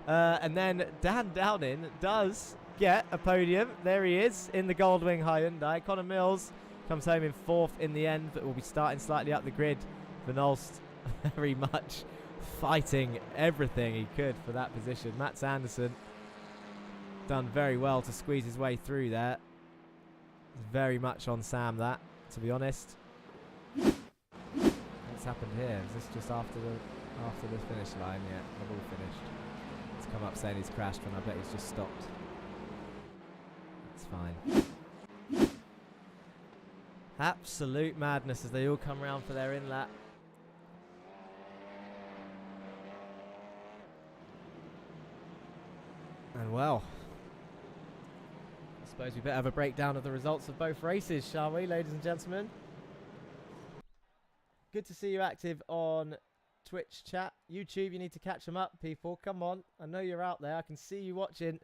And then Dan Downing does get a podium. There he is in the Goldwing Hyundai. Connor Mills comes home in 4th in the end, but will be starting slightly up the grid. Van Olst very much fighting everything he could for that position. Mats Anderson done very well to squeeze his way through there. Very much on Sam, that, to be honest. What's happened here? Is this just after the finish line? Yeah, they've all finished. It's come up saying he's crashed when I bet he's just stopped. It's fine. Absolute madness as they all come round for their in-lap. And well, I suppose we better have a breakdown of the results of both races, shall we, ladies and gentlemen? Good to see you active on Twitch chat. YouTube, you need to catch them up, people. Come on. I know you're out there. I can see you watching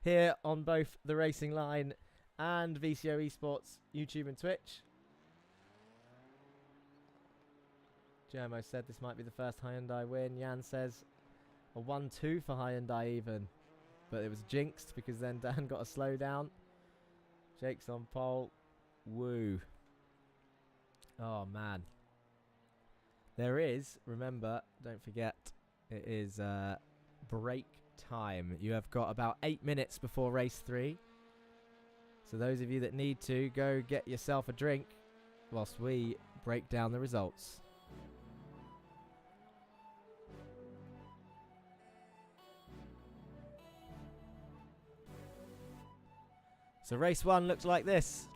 here on both the Racing Line and VCO eSports YouTube and Twitch. Jermo said this might be the first Hyundai win. Jan says a 1-2 for Hyundai even. But it was jinxed because then Dan got a slowdown. Jake's on pole. Woo. Oh, man. There is, remember, don't forget, it is break time. You have got about 8 minutes before race 3. So those of you that need to, go get yourself a drink whilst we break down the results. So race 1 looks like this.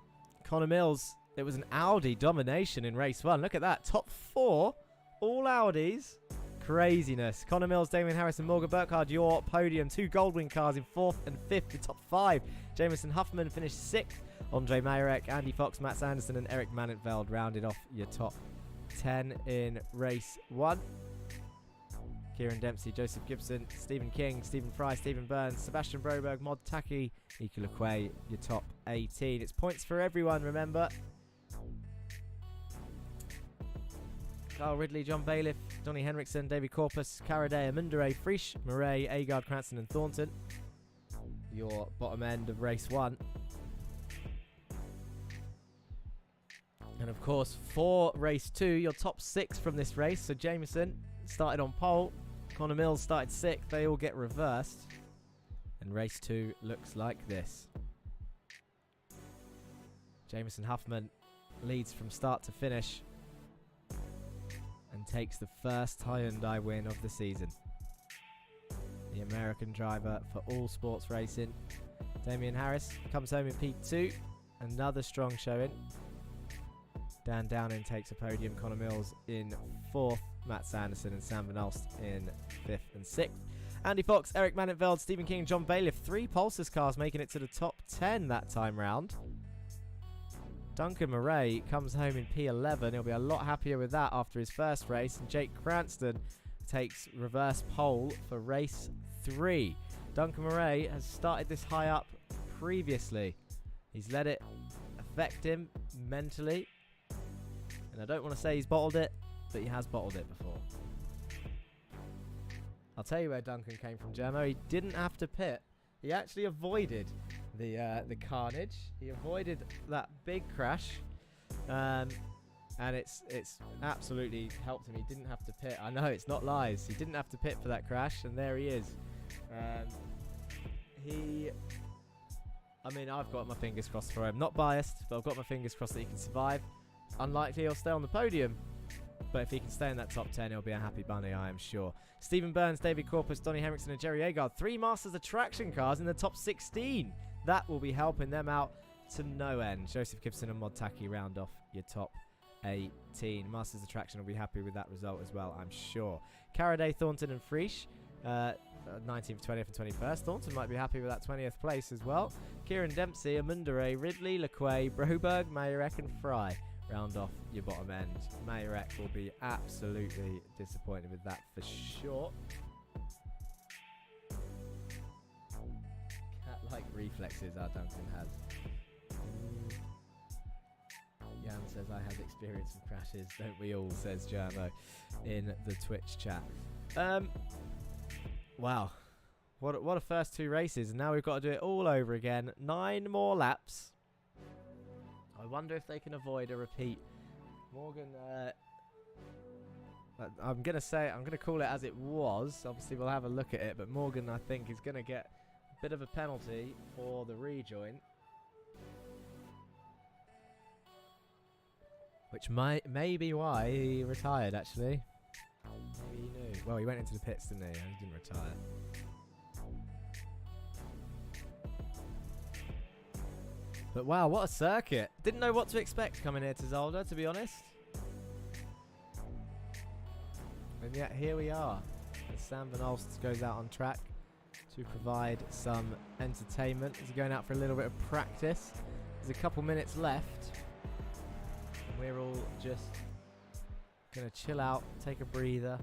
Connor Mills, it was an Audi domination in race 1. Look at that. Top 4, all Audis. Craziness. Connor Mills, Damien Harris and Morgan Burkhardt, your podium. 2 Goldwing cars in 4th and 5th. The top 5. Jameson Huffman finished 6th. Andre Majorek, Andy Fox, Matt Sanderson and Eric Manenfeld rounded off your top 10 in race 1. Kieran Dempsey, Joseph Gibson, Stephen King, Stephen Fry, Stephen Burns, Sebastian Broberg, Mod Taki, Nico Lequay, your top 18. It's points for everyone, remember. Carl Ridley, John Bailiff, Donny Henriksen, David Corpus, Caraday, Amundere, Frisch, Murray, Agard, Cranston and Thornton. Your bottom end of race 1. And of course, for race 2, your top 6 from this race. So Jameson started on pole. Connor Mills started 6th. They all get reversed. And race 2 looks like this. Jameson Huffman leads from start to finish and takes the first Hyundai win of the season. The American driver for all sports racing. Damien Harris comes home in P2. Another strong showing. Dan Downing takes a podium. Connor Mills in 4th. Matt Sanderson and Sam Van Alst in 5th and 6th. Andy Fox, Eric Manenfeld, Stephen King, John Bailiff. 3 Pulsars cars making it to the top 10 that time round. Duncan Murray comes home in P11. He'll be a lot happier with that after his first race. And Jake Cranston takes reverse pole for race 3. Duncan Murray has started this high up previously. He's let it affect him mentally. And I don't want to say he's bottled it, but he has bottled it before. I'll tell you where Duncan came from, Gemma. He didn't have to pit. He actually avoided the carnage. He avoided that big crash, and it's absolutely helped him. He didn't have to pit. I know, it's not lies. He didn't have to pit for that crash, and there he is. I mean, I've got my fingers crossed for him. Not biased, but I've got my fingers crossed that he can survive. Unlikely he'll stay on the podium, but if he can stay in that top 10, he'll be a happy bunny, I am sure. Stephen Burns, David Corpus, Donny Henriksen and Jerry Agard. 3 Masters Attraction cars in the top 16. That will be helping them out to no end. Joseph Gibson and Mod Taki round off your top 18. Masters Attraction will be happy with that result as well, I'm sure. Caraday, Thornton and Frisch, 19th, 20th and 21st. Thornton might be happy with that 20th place as well. Kieran Dempsey, Amundere, Ridley, Lequay, Broberg, Majorek and Fry round off your bottom end. Majorek will be absolutely disappointed with that for sure. Cat-like reflexes our Duncan has. Jan says, I have experience with crashes, don't we all, says Germo in the Twitch chat. Wow. What a first 2 races, and now we've got to do it all over again. 9 more laps. I wonder if they can avoid a repeat. Morgan, I'm going to call it as it was. Obviously, we'll have a look at it, but Morgan, I think, is going to get a bit of a penalty for the rejoin. Which may be why he retired, actually. Maybe he knew. Well, he went into the pits, didn't he? He didn't retire. But wow, what a circuit. Didn't know what to expect coming here to Zolder, to be honest. And yet here we are. As Sam Van Alst goes out on track to provide some entertainment. He's going out for a little bit of practice. There's a couple minutes left. And we're all just going to chill out, take a breather.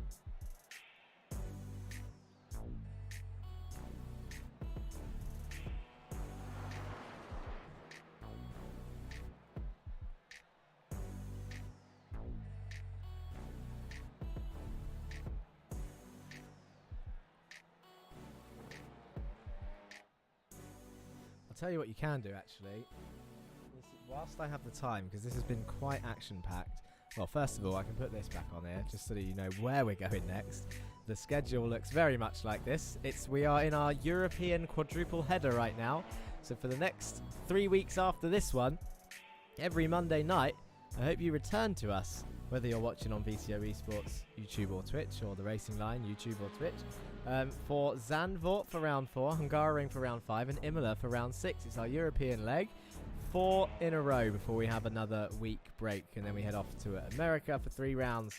I'll tell you what you can do, actually. Whilst I have the time, because this has been quite action-packed. Well, first of all, I can put this back on here, just so that you know where we're going next. The schedule looks very much like this. We are in our European quadruple header right now. So for the next 3 weeks after this one, every Monday night, I hope you return to us, whether you're watching on VCO eSports, YouTube or Twitch, or the Racing Line, YouTube or Twitch. For Zandvoort for round 4, Hungaroring for round 5, and Imola for round 6. It's our European leg. 4 in a row before we have another week break, and then we head off to America for 3 rounds,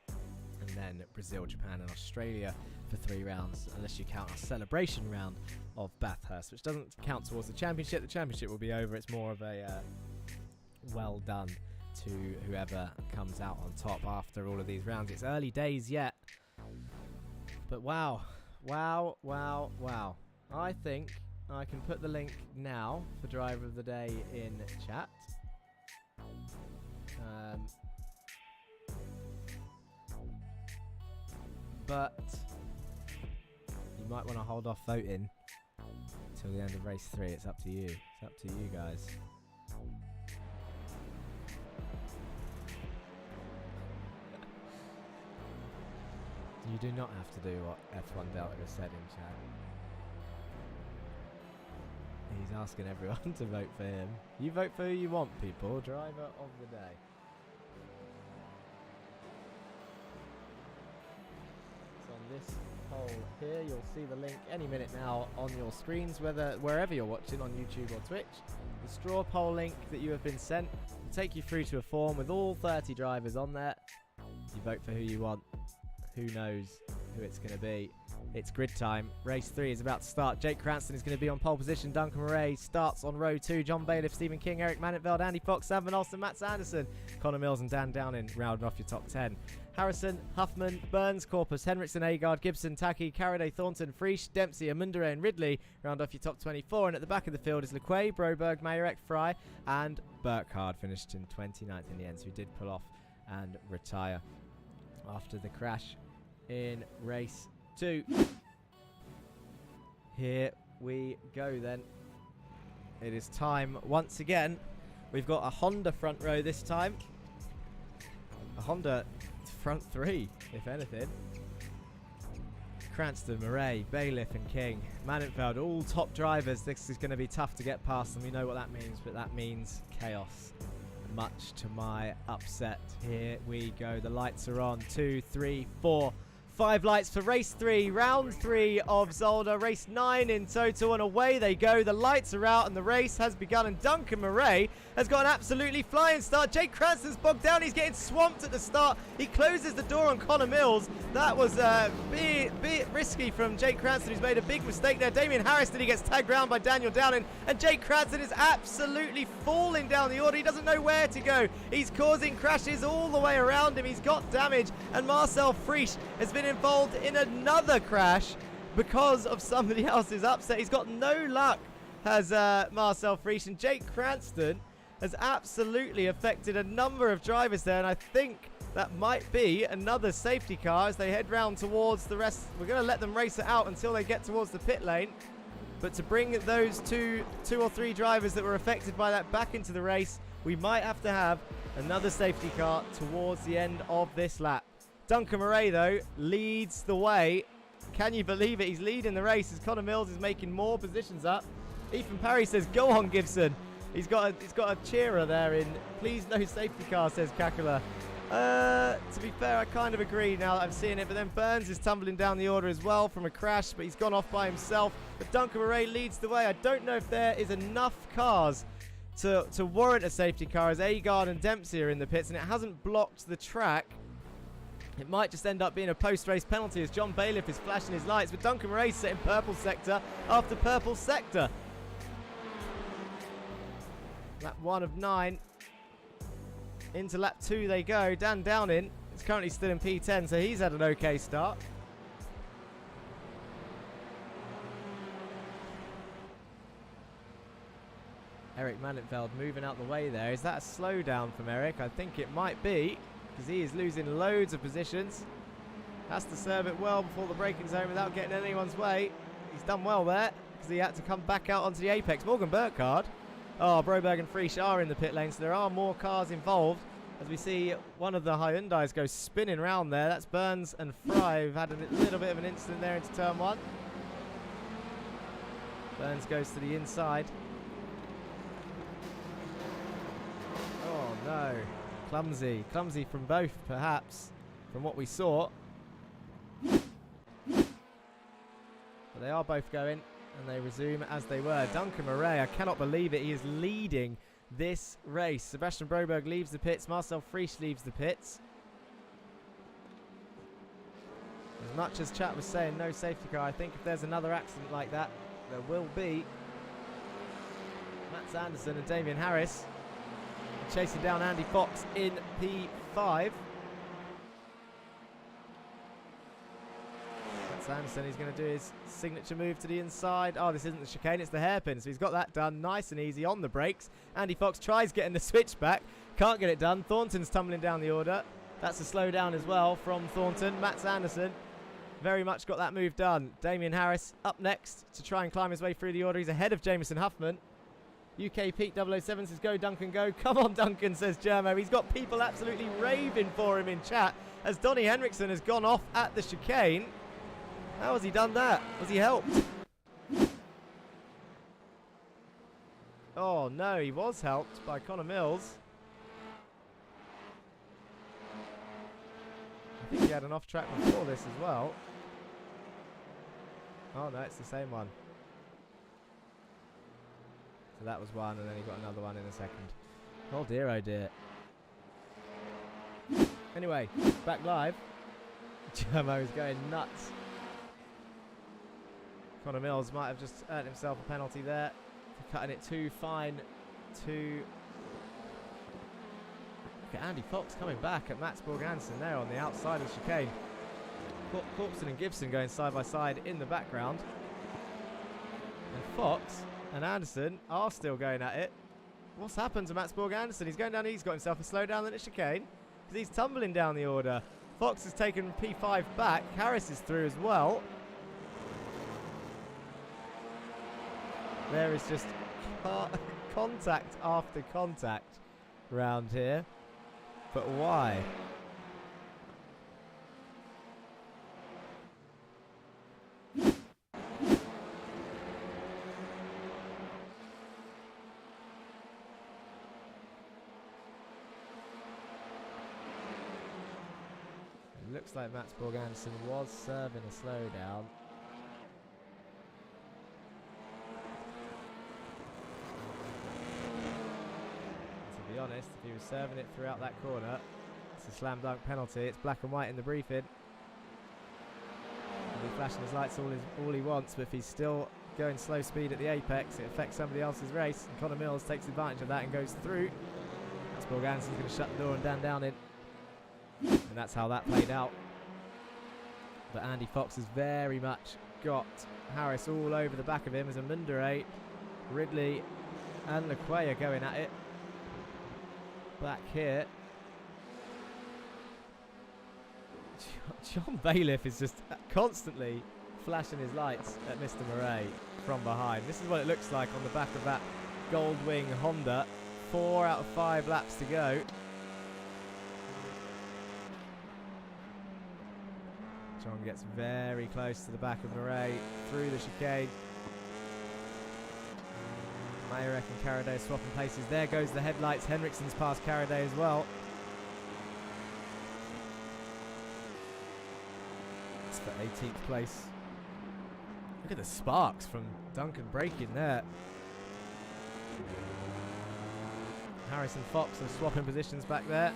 and then Brazil, Japan, and Australia for 3 rounds, unless you count our celebration round of Bathurst, which doesn't count towards the championship. The championship will be over. It's more of a well done to whoever comes out on top after all of these rounds. It's early days yet, but wow. I think I can put the link now for Driver of the Day in chat. But you might want to hold off voting till the end of race 3. It's up to you. It's up to you guys. You do not have to do what F1 Delta said in chat. He's asking everyone to vote for him. You vote for who you want, people. Driver of the day. So on this poll here, you'll see the link any minute now on your screens, wherever you're watching, on YouTube or Twitch. The straw poll link that you have been sent will take you through to a form with all 30 drivers on there. You vote for who you want. Who knows who it's going to be. It's grid time. Race 3 is about to start. Jake Cranston is going to be on pole position. Duncan Murray starts on row 2. John Bailiff, Stephen King, Eric Mannenveld, Andy Fox, Sam Van Alsten, Matt Sanderson, Connor Mills and Dan Downing rounding off your top 10. Harrison, Huffman, Burns, Corpus, Henriksen, Agard, Gibson, Taki, Carraday, Thornton, Frisch, Dempsey, Amundere and Ridley round off your top 24. And at the back of the field is Lequay, Broberg, Mayerek, Fry and Burkhardt, finished in 29th in the end. So he did pull off and retire after the crash in race 2. Here we go then. It is time once again. We've got a Honda front row this time. A Honda front 3, if anything. Cranston, Murray, Bailiff and King. Mannenfeld, all top drivers. This is going to be tough to get past, and we know what that means, but that means chaos. Much to my upset. Here we go. The lights are on. 2, 3, 4, 5 lights for race 3, round 3 of Zolder. Race 9 in total, and away they go. The lights are out and the race has begun, and Duncan Murray has got an absolutely flying start. Jake Cranston's bogged down. He's getting swamped at the start. He closes the door on Connor Mills. That was a bit risky from Jake Cranston, who's made a big mistake there. Damien Harrison, he gets tagged round by Daniel Downing, and Jake Cranston is absolutely falling down the order. He doesn't know where to go. He's causing crashes all the way around him. He's got damage, and Marcel Frisch has been involved in another crash because of somebody else's upset. He's got no luck, has Marcel Frisch, and Jake Cranston has absolutely affected a number of drivers there, and I think that might be another safety car as they head round towards the rest. We're going to let them race it out until they get towards the pit lane, but to bring those two or three drivers that were affected by that back into the race, we might have to have another safety car towards the end of this lap. Duncan Murray, though, leads the way. Can you believe it? He's leading the race as Connor Mills is making more positions up. Ethan Parry says, go on, Gibson. He's got a cheerer there in, please no safety car, says Kakula. To be fair, I kind of agree now that I'm seeing it, but then Burns is tumbling down the order as well from a crash, but he's gone off by himself. But Duncan Murray leads the way. I don't know if there is enough cars to warrant a safety car, as Agard and Dempsey are in the pits, and it hasn't blocked the track. It might just end up being a post-race penalty as John Bailiff is flashing his lights, but Duncan Murray's setting purple sector after purple sector. Lap 1 of 9. Into lap 2 they go. Dan Downing is currently still in P10, so he's had an okay start. Eric Mannenfeld moving out the way there. Is that a slowdown from Eric? I think it might be, because he is losing loads of positions. Has to serve it well before the braking zone without getting in anyone's way. He's done well there, because he had to come back out onto the apex. Morgan Burkhardt. Oh, Broberg and Frisch are in the pit lane, so there are more cars involved. As we see one of the Hyundais go spinning around there. That's Burns and Fry, who've had a little bit of an incident there into turn 1. Burns goes to the inside. Oh no. Clumsy from both, perhaps, from what we saw. But they are both going, and they resume as they were. Duncan Murray, I cannot believe it. He is leading this race. Sebastian Broberg leaves the pits. Marcel Friesch leaves the pits. As much as chat was saying no safety car, I think if there's another accident like that, there will be. Mats Andersen and Damien Harris chasing down Andy Fox in P5. Mats Andersen, he's going to do his signature move to the inside. Oh, this isn't the chicane, it's the hairpin. So he's got that done nice and easy on the brakes. Andy Fox tries getting the switchback. Can't get it done. Thornton's tumbling down the order. That's a slowdown as well from Thornton. Mats Andersen very much got that move done. Damien Harris up next to try and climb his way through the order. He's ahead of Jameson Huffman. UK Pete 007 says, go Duncan, go. Come on Duncan, says Germo. He's got people absolutely raving for him in chat as Donnie Henriksen has gone off at the chicane. How has he done that? Was he helped? Oh no, he was helped by Connor Mills. I think he had an off track before this as well. Oh no, it's the same one. So that was one, and then he got another one in a second. Oh dear, oh dear. Anyway, back live. Germo is going nuts. Connor Mills might have just earned himself a penalty there for cutting it too fine to... Look at Andy Fox coming back at Mats Borg-Hansen there on the outside of the chicane. Corpson and Gibson going side by side in the background. And Fox and Anderson are still going at it. What's happened to Mats Borg-Andersen? He's going down, he's got himself a slowdown in the chicane because he's tumbling down the order. Fox has taken P5 back. Harris is through as well. There is just contact after contact round here. But why? It looks like Mats Borg-Andersen was serving a slowdown. To be honest, if he was serving it throughout that corner, it's a slam dunk penalty. It's black and white in the briefing. He'll be flashing his lights all he wants, but if he's still going slow speed at the apex, it affects somebody else's race. And Connor Mills takes advantage of that and goes through. Mats Borg-Andersen's going to shut the door and Dan Downing. And that's how that played out. But Andy Fox has very much got Harris all over the back of him as Amundere, Ridley and Lequay are going at it. Back here. John Bailiff is just constantly flashing his lights at Mr. Murray from behind. This is what it looks like on the back of that Goldwing Honda. 4 out of 5 laps to go. John gets very close to the back of Murray through the chicane. Mayerek and Caraday swapping places. There goes the headlights. Henriksen's past Caraday as well. It's for 18th place. Look at the sparks from Duncan braking there. Harris and Fox are swapping positions back there.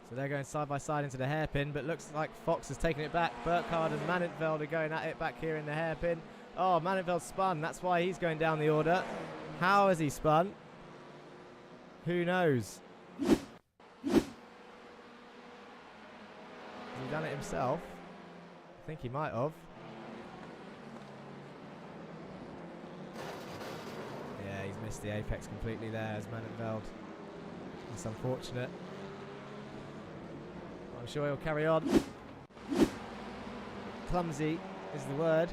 So they're going side by side into the hairpin, but looks like Fox has taken it back. Burkhardt and Manenfeld are going at it back here in the hairpin. Oh, Manenfeld spun. That's why he's going down the order. How has he spun? Who knows? Has he done it himself? I think he might have. Yeah, he's missed the apex completely there as Manenfeld. That's unfortunate. I'm sure he'll carry on. Clumsy is the word.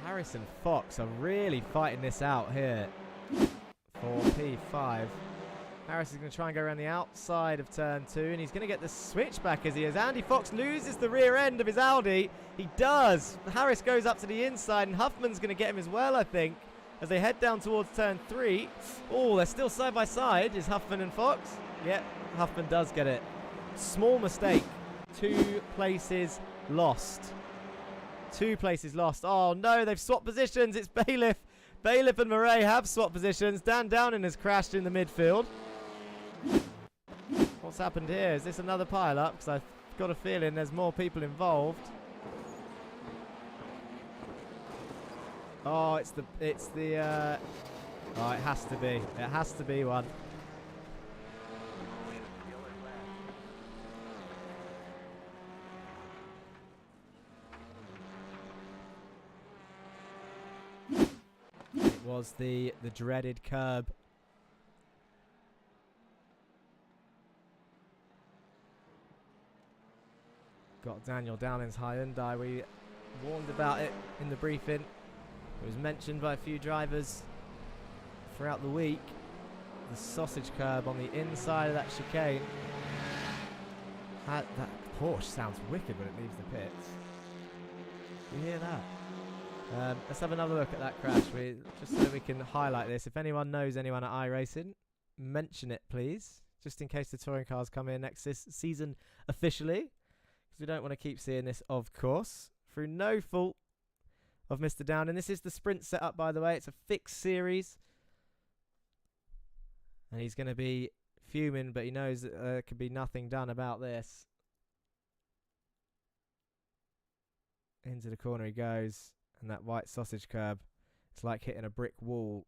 Harris and Fox are really fighting this out here for P5. Harris is going to try and go around the outside of turn 2, and he's going to get the switchback as he is. Andy Fox loses the rear end of his Audi. He does. Harris goes up to the inside, and Huffman's going to get him as well, I think, as they head down towards turn 3. Oh, they're still side by side. Is Huffman and Fox? Yeah, Huffman does get it. Small mistake. 2 places lost. 2 places lost. Oh no, they've swapped positions. It's Bailiff. Bailiff and Murray have swapped positions. Dan Downing has crashed in the midfield. What's happened here? Is this another pile-up? Because I've got a feeling there's more people involved. Oh, it's the oh, it has to be. It has to be one. It was the dreaded curb. Got Daniel Downing's Hyundai. We warned about it in the briefing. It was mentioned by a few drivers throughout the week. The sausage curb on the inside of that chicane. That Porsche sounds wicked when it leaves the pits. You hear that? Let's have another look at that crash. Just so that we can highlight this. If anyone knows anyone at iRacing, mention it please. Just in case the touring cars come in next season officially. Because we don't want to keep seeing this, of course. Through no fault of Mr. Downing. This is the sprint setup, by the way. It's a fixed series. And he's going to be fuming, but he knows that there could be nothing done about this. Into the corner he goes. And that white sausage curb, it's like hitting a brick wall.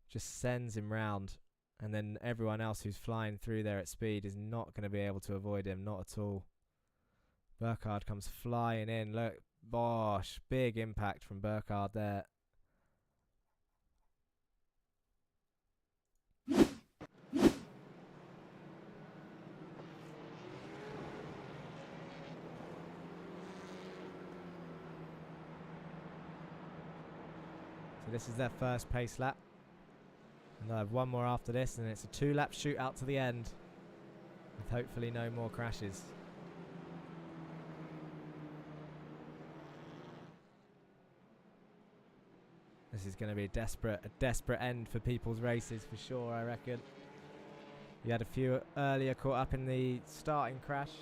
Just sends him round. And then everyone else who's flying through there at speed is not going to be able to avoid him. Not at all. Burkhardt comes flying in. Look, bosh. Big impact from Burkhardt there. So this is their first pace lap. And they'll have one more after this, and it's a 2-lap shootout to the end. With hopefully no more crashes. This is going to be a desperate end for people's races for sure, I reckon. You had a few earlier caught up in the starting crash.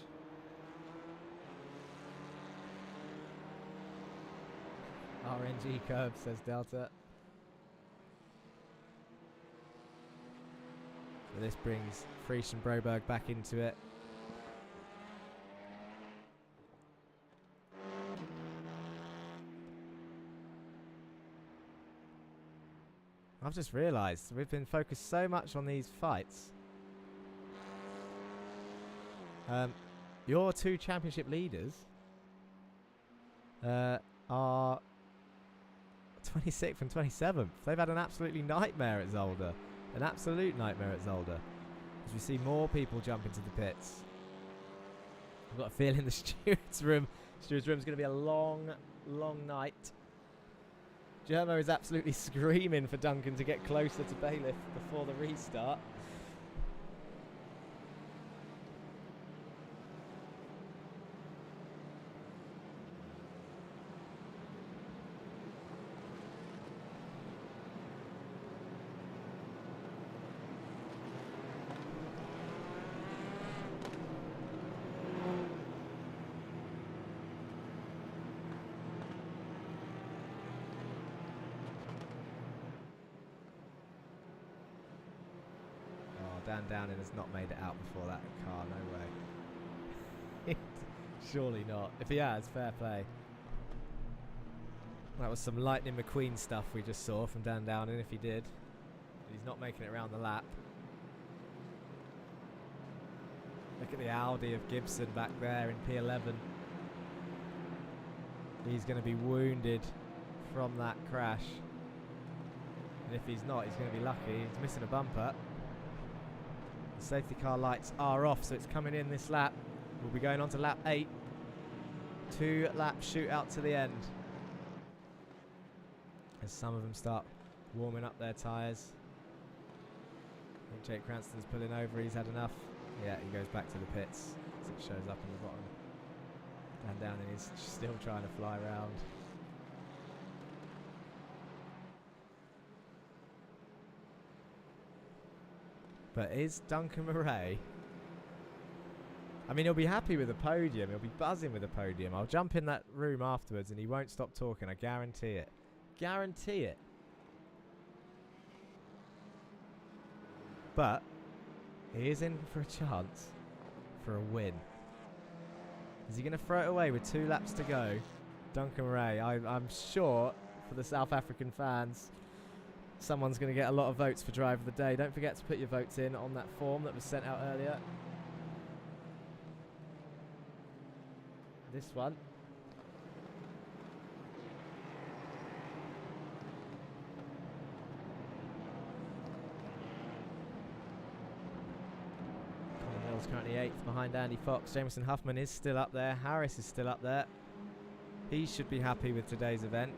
RNG curb, says Delta. So this brings Frisch and Broberg back into it. I've just realised we've been focused so much on these fights. Your 2 championship leaders are 26th and 27th. They've had an absolutely nightmare at Zolder. An absolute nightmare at Zolder. As we see more people jump into the pits. I've got a feeling the steward's room's going to be a long, long night. Germo is absolutely screaming for Duncan to get closer to Bailiff before the restart. Dan Downing has not made it out before that car, no way. Surely not. If he has, fair play. That was some Lightning McQueen stuff we just saw from Dan Downing, if he did. He's not making it around the lap. Look at the Audi of Gibson back there in P11. He's going to be wounded from that crash. And if he's not, he's going to be lucky. He's missing a bumper. Safety car lights are off, so it's coming in this lap. We'll be going on to lap 8. 2-lap shootout to the end. As some of them start warming up their tyres. I think Jake Cranston's pulling over, he's had enough. Yeah, he goes back to the pits, as it shows up in the bottom. Dan Downing is still trying to fly around. But is Duncan Murray I mean, he'll be happy with a podium. He'll be buzzing with a podium. I'll jump in that room afterwards and he won't stop talking. I guarantee it. Guarantee it. But he is in for a chance for a win. Is he going to throw it away with 2 laps to go? Duncan Ray, I'm sure for the South African fans, someone's going to get a lot of votes for driver of the day. Don't forget to put your votes in on that form that was sent out earlier. This one. Colin Mills currently 8th behind Andy Fox. Jameson Huffman is still up there. Harris is still up there. He should be happy with today's event.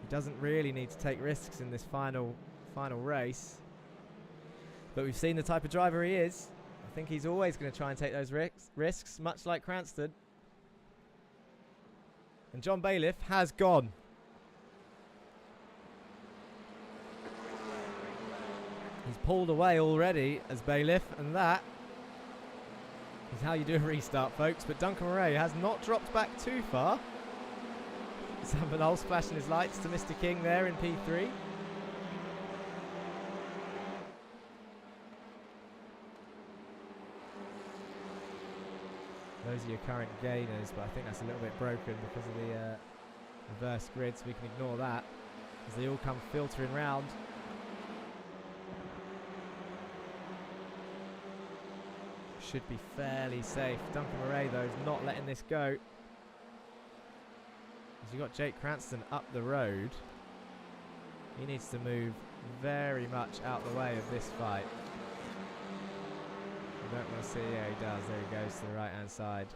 He doesn't really need to take risks in this final race. But we've seen the type of driver he is. I think he's always going to try and take those risks, much like Cranston. And John Bailiff has gone. He's pulled away already as Bailiff, and that is how you do a restart, folks. But Duncan Murray has not dropped back too far. Sam Bernal flashing his lights to Mr. King there in P3. Those are your current gainers, but I think that's a little bit broken because of the reverse grid, so we can ignore that as they all come filtering round. Should be fairly safe. Duncan Murray, though, is not letting this go. As you've got Jake Cranston up the road. He needs to move very much out the way of this fight. I don't want to see, yeah, he does. There he goes to the right-hand side.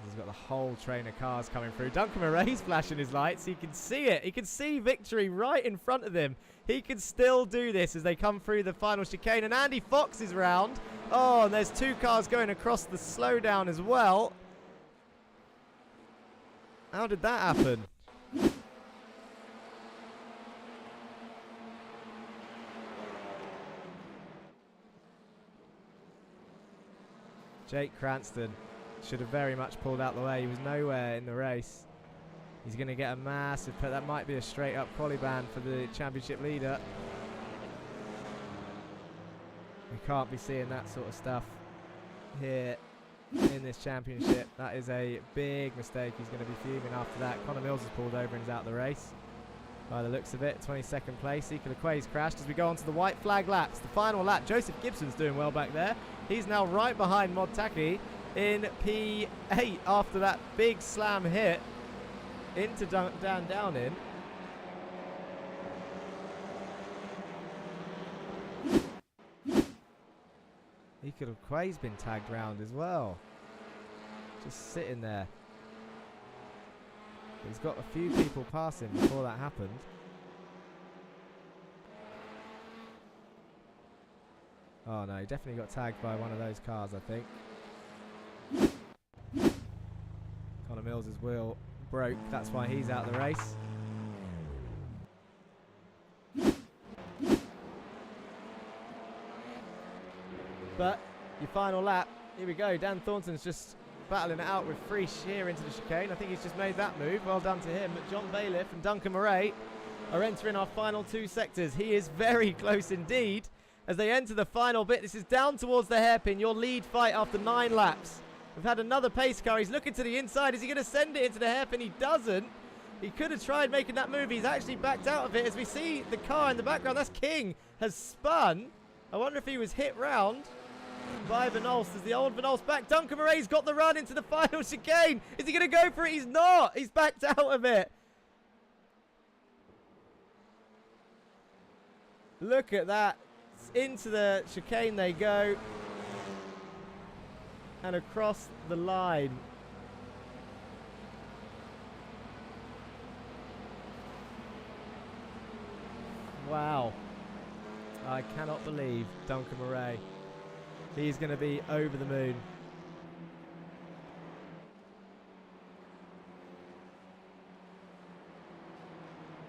He's got the whole train of cars coming through. Duncan Murray's flashing his lights. He can see it. He can see victory right in front of him. He can still do this as they come through the final chicane. And Andy Fox is round. Oh, and there's 2 cars going across the slowdown as well. How did that happen? Jake Cranston should have very much pulled out the way. He was nowhere in the race. He's going to get a massive put. That might be a straight up quali ban for the championship leader. We can't be seeing that sort of stuff here in this championship. That is a big mistake. He's going to be fuming after that. Connor Mills has pulled over and is out of the race. By the looks of it, 22nd place. Ika Lequay's crashed as we go on to the white flag laps. The final lap. Joseph Gibson's doing well back there. He's now right behind Mod Taki in P8 after that big slam hit into Dan Downing. Ika Lequay's been tagged round as well. Just sitting there. He's got a few people passing before that happened. Oh no, he definitely got tagged by one of those cars, I think. Connor Mills' wheel broke, that's why he's out of the race. But your final lap, here we go. Dan Thornton's just battling it out with Frisch here into the chicane. I think he's just made that move. Well done to him. But John Bailiff and Duncan Murray are entering our final 2 sectors. He is very close indeed as they enter the final bit. This is down towards the hairpin. Your lead fight after 9 laps. We've had another pace car. He's looking to the inside. Is he going to send it into the hairpin? He doesn't. He could have tried making that move. He's actually backed out of it as we see the car in the background. That's King has spun. I wonder if he was hit round by Vanolst as the old Vanolst back. Duncan Murray's got the run into the final chicane. Is he going to go for it? He's not. He's backed out of it. Look at that. Into the chicane they go. And across the line. Wow. I cannot believe Duncan Murray. He's going to be over the moon.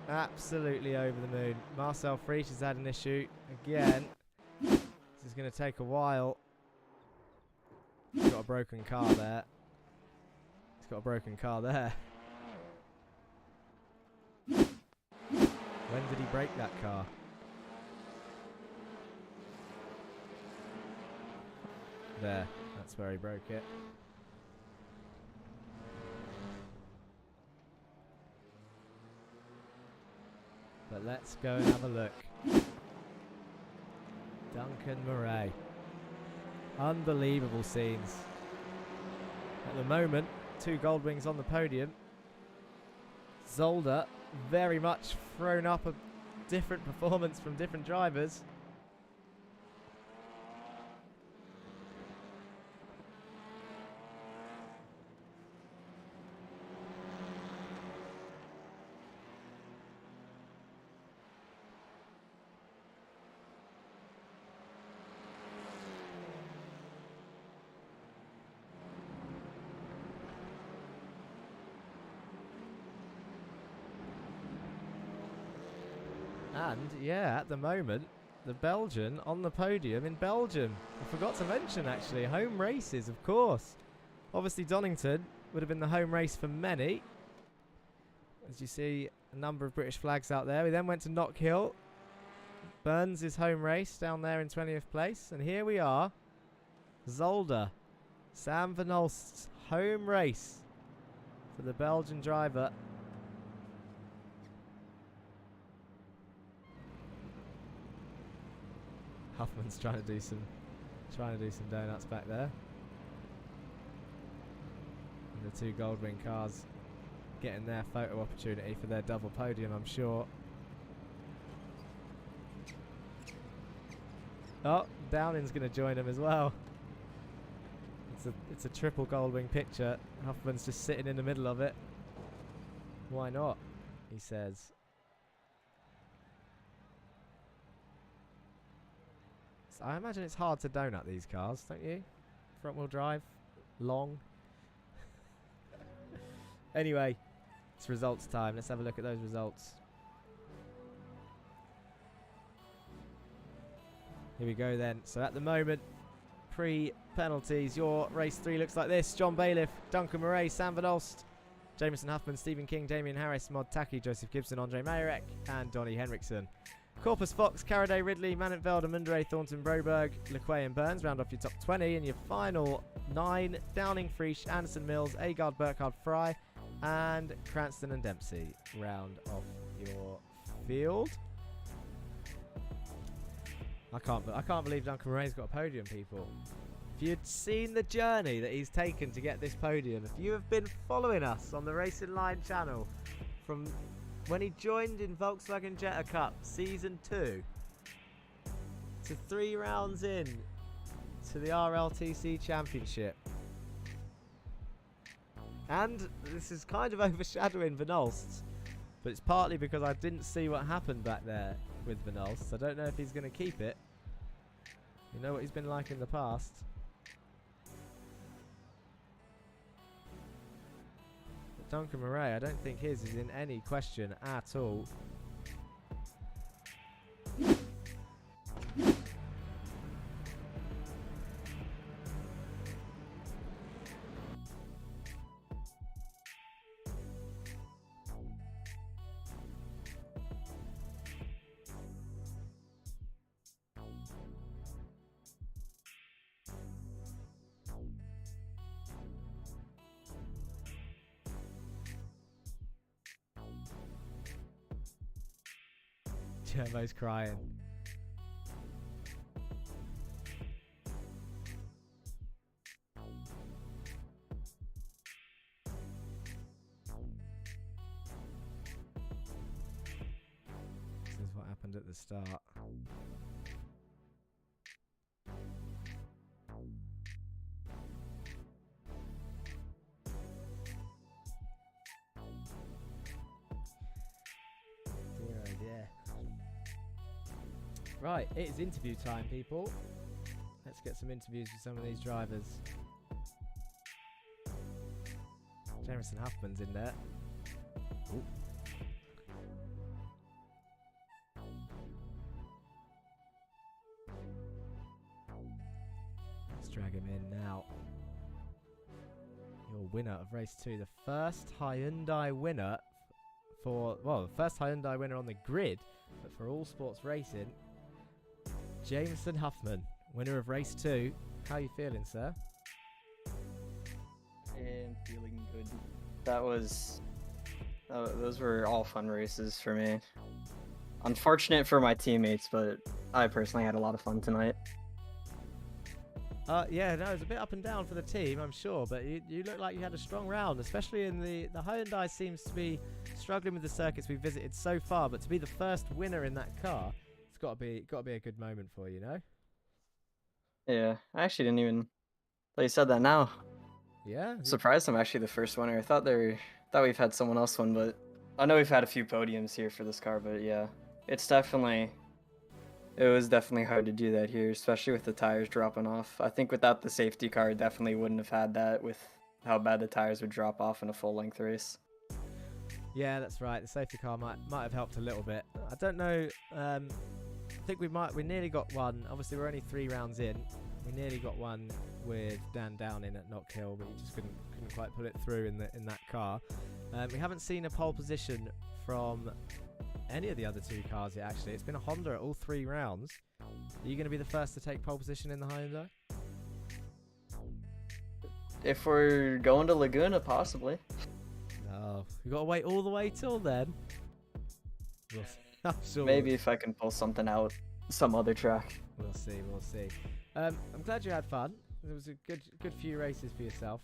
Absolutely over the moon. Marcel Frisch has had an issue again. This is going to take a while He's got a broken car there. He's got a broken car there. When did he break that car? There. That's where he broke it. But let's go and have a look. Duncan Murray. Unbelievable scenes. At the moment, 2 gold wings on the podium. Zolder very much thrown up a different performance from different drivers. And, yeah, at the moment, the Belgian on the podium in Belgium. I forgot to mention, actually, home races, of course. Obviously, Donington would have been the home race for many. As you see, a number of British flags out there. We then went to Knock Hill. Burns' home race down there in 20th place. And here we are. Zolder. Sam Van Olst's home race for the Belgian driver. Huffman's trying to do some donuts back there. And the 2 gold wing cars getting their photo opportunity for their double podium, I'm sure. Oh, Downing's going to join them as well. It's a triple gold wing picture. Huffman's just sitting in the middle of it. Why not? He says. I imagine it's hard to donut these cars, don't you? Front wheel drive, long. Anyway, it's results time. Let's have a look at those results. Here we go then. So at the moment, pre-penalties, your race 3 looks like this. John Bailiff, Duncan Murray, Sam Van Olst, Jameson Huffman, Stephen King, Damien Harris, Mod Taki, Joseph Gibson, Andre Mayerek, and Donny Henriksen. Corpus Fox, Caraday, Ridley, Manenveld, Mundray, Thornton, Broberg, Lequay and Burns round off your top 20. And your final 9, Downing, Frisch, Anderson, Mills, Agard, Burkhard, Fry, and Cranston and Dempsey round off your field. I can't believe Duncan Murray's got a podium, people. If you'd seen the journey that he's taken to get this podium, if you have been following us on the Racing Line channel from when he joined in Volkswagen Jetta Cup Season 2 to 3 rounds in to the RLTC Championship. And this is kind of overshadowing Van Olst, but it's partly because I didn't see what happened back there with Van Olst. I don't know if he's going to keep it. You know what he's been like in the past. Duncan Murray, I don't think his is in any question at all. Turbo's crying. This is what happened at the start. Dear oh dear. Right, it is interview time, people. Let's get some interviews with some of these drivers. Jameson Huffman's in there. Ooh. Let's drag him in now. or winner of race 2, the first Hyundai winner the first Hyundai winner on the grid, but for all sports racing, Jameson Huffman, winner of race 2. How are you feeling, sir? And feeling good. Those were all fun races for me. Unfortunate for my teammates, but I personally had a lot of fun tonight. Yeah, no, it was a bit up and down for the team, I'm sure, but you look like you had a strong round, especially in the Hyundai seems to be struggling with the circuits we've visited so far, but to be the first winner in that car, it's got to be a good moment for you, know? Yeah, I actually didn't even. You said that now. Yeah. Surprised I'm actually the first winner. I thought we've had someone else win, but I know we've had a few podiums here for this car. But yeah, it was definitely hard to do that here, especially with the tires dropping off. I think without the safety car, definitely wouldn't have had that with how bad the tires would drop off in a full length race. Yeah, that's right. The safety car might have helped a little bit. I don't know. I think we nearly got one. Obviously, we're only 3 rounds in. We nearly got one with Dan Downing at Knock Hill, but he just couldn't quite pull it through in that car. We haven't seen a pole position from any of the other 2 cars yet, actually. It's been a Honda at all 3 rounds. Are you going to be the first to take pole position in the Hyundai? If we're going to Laguna, possibly. No, you got to wait all the way till then. I'm sure. Maybe if I can pull something out some other track. We'll see. I'm glad you had fun. It was a good few races for yourself.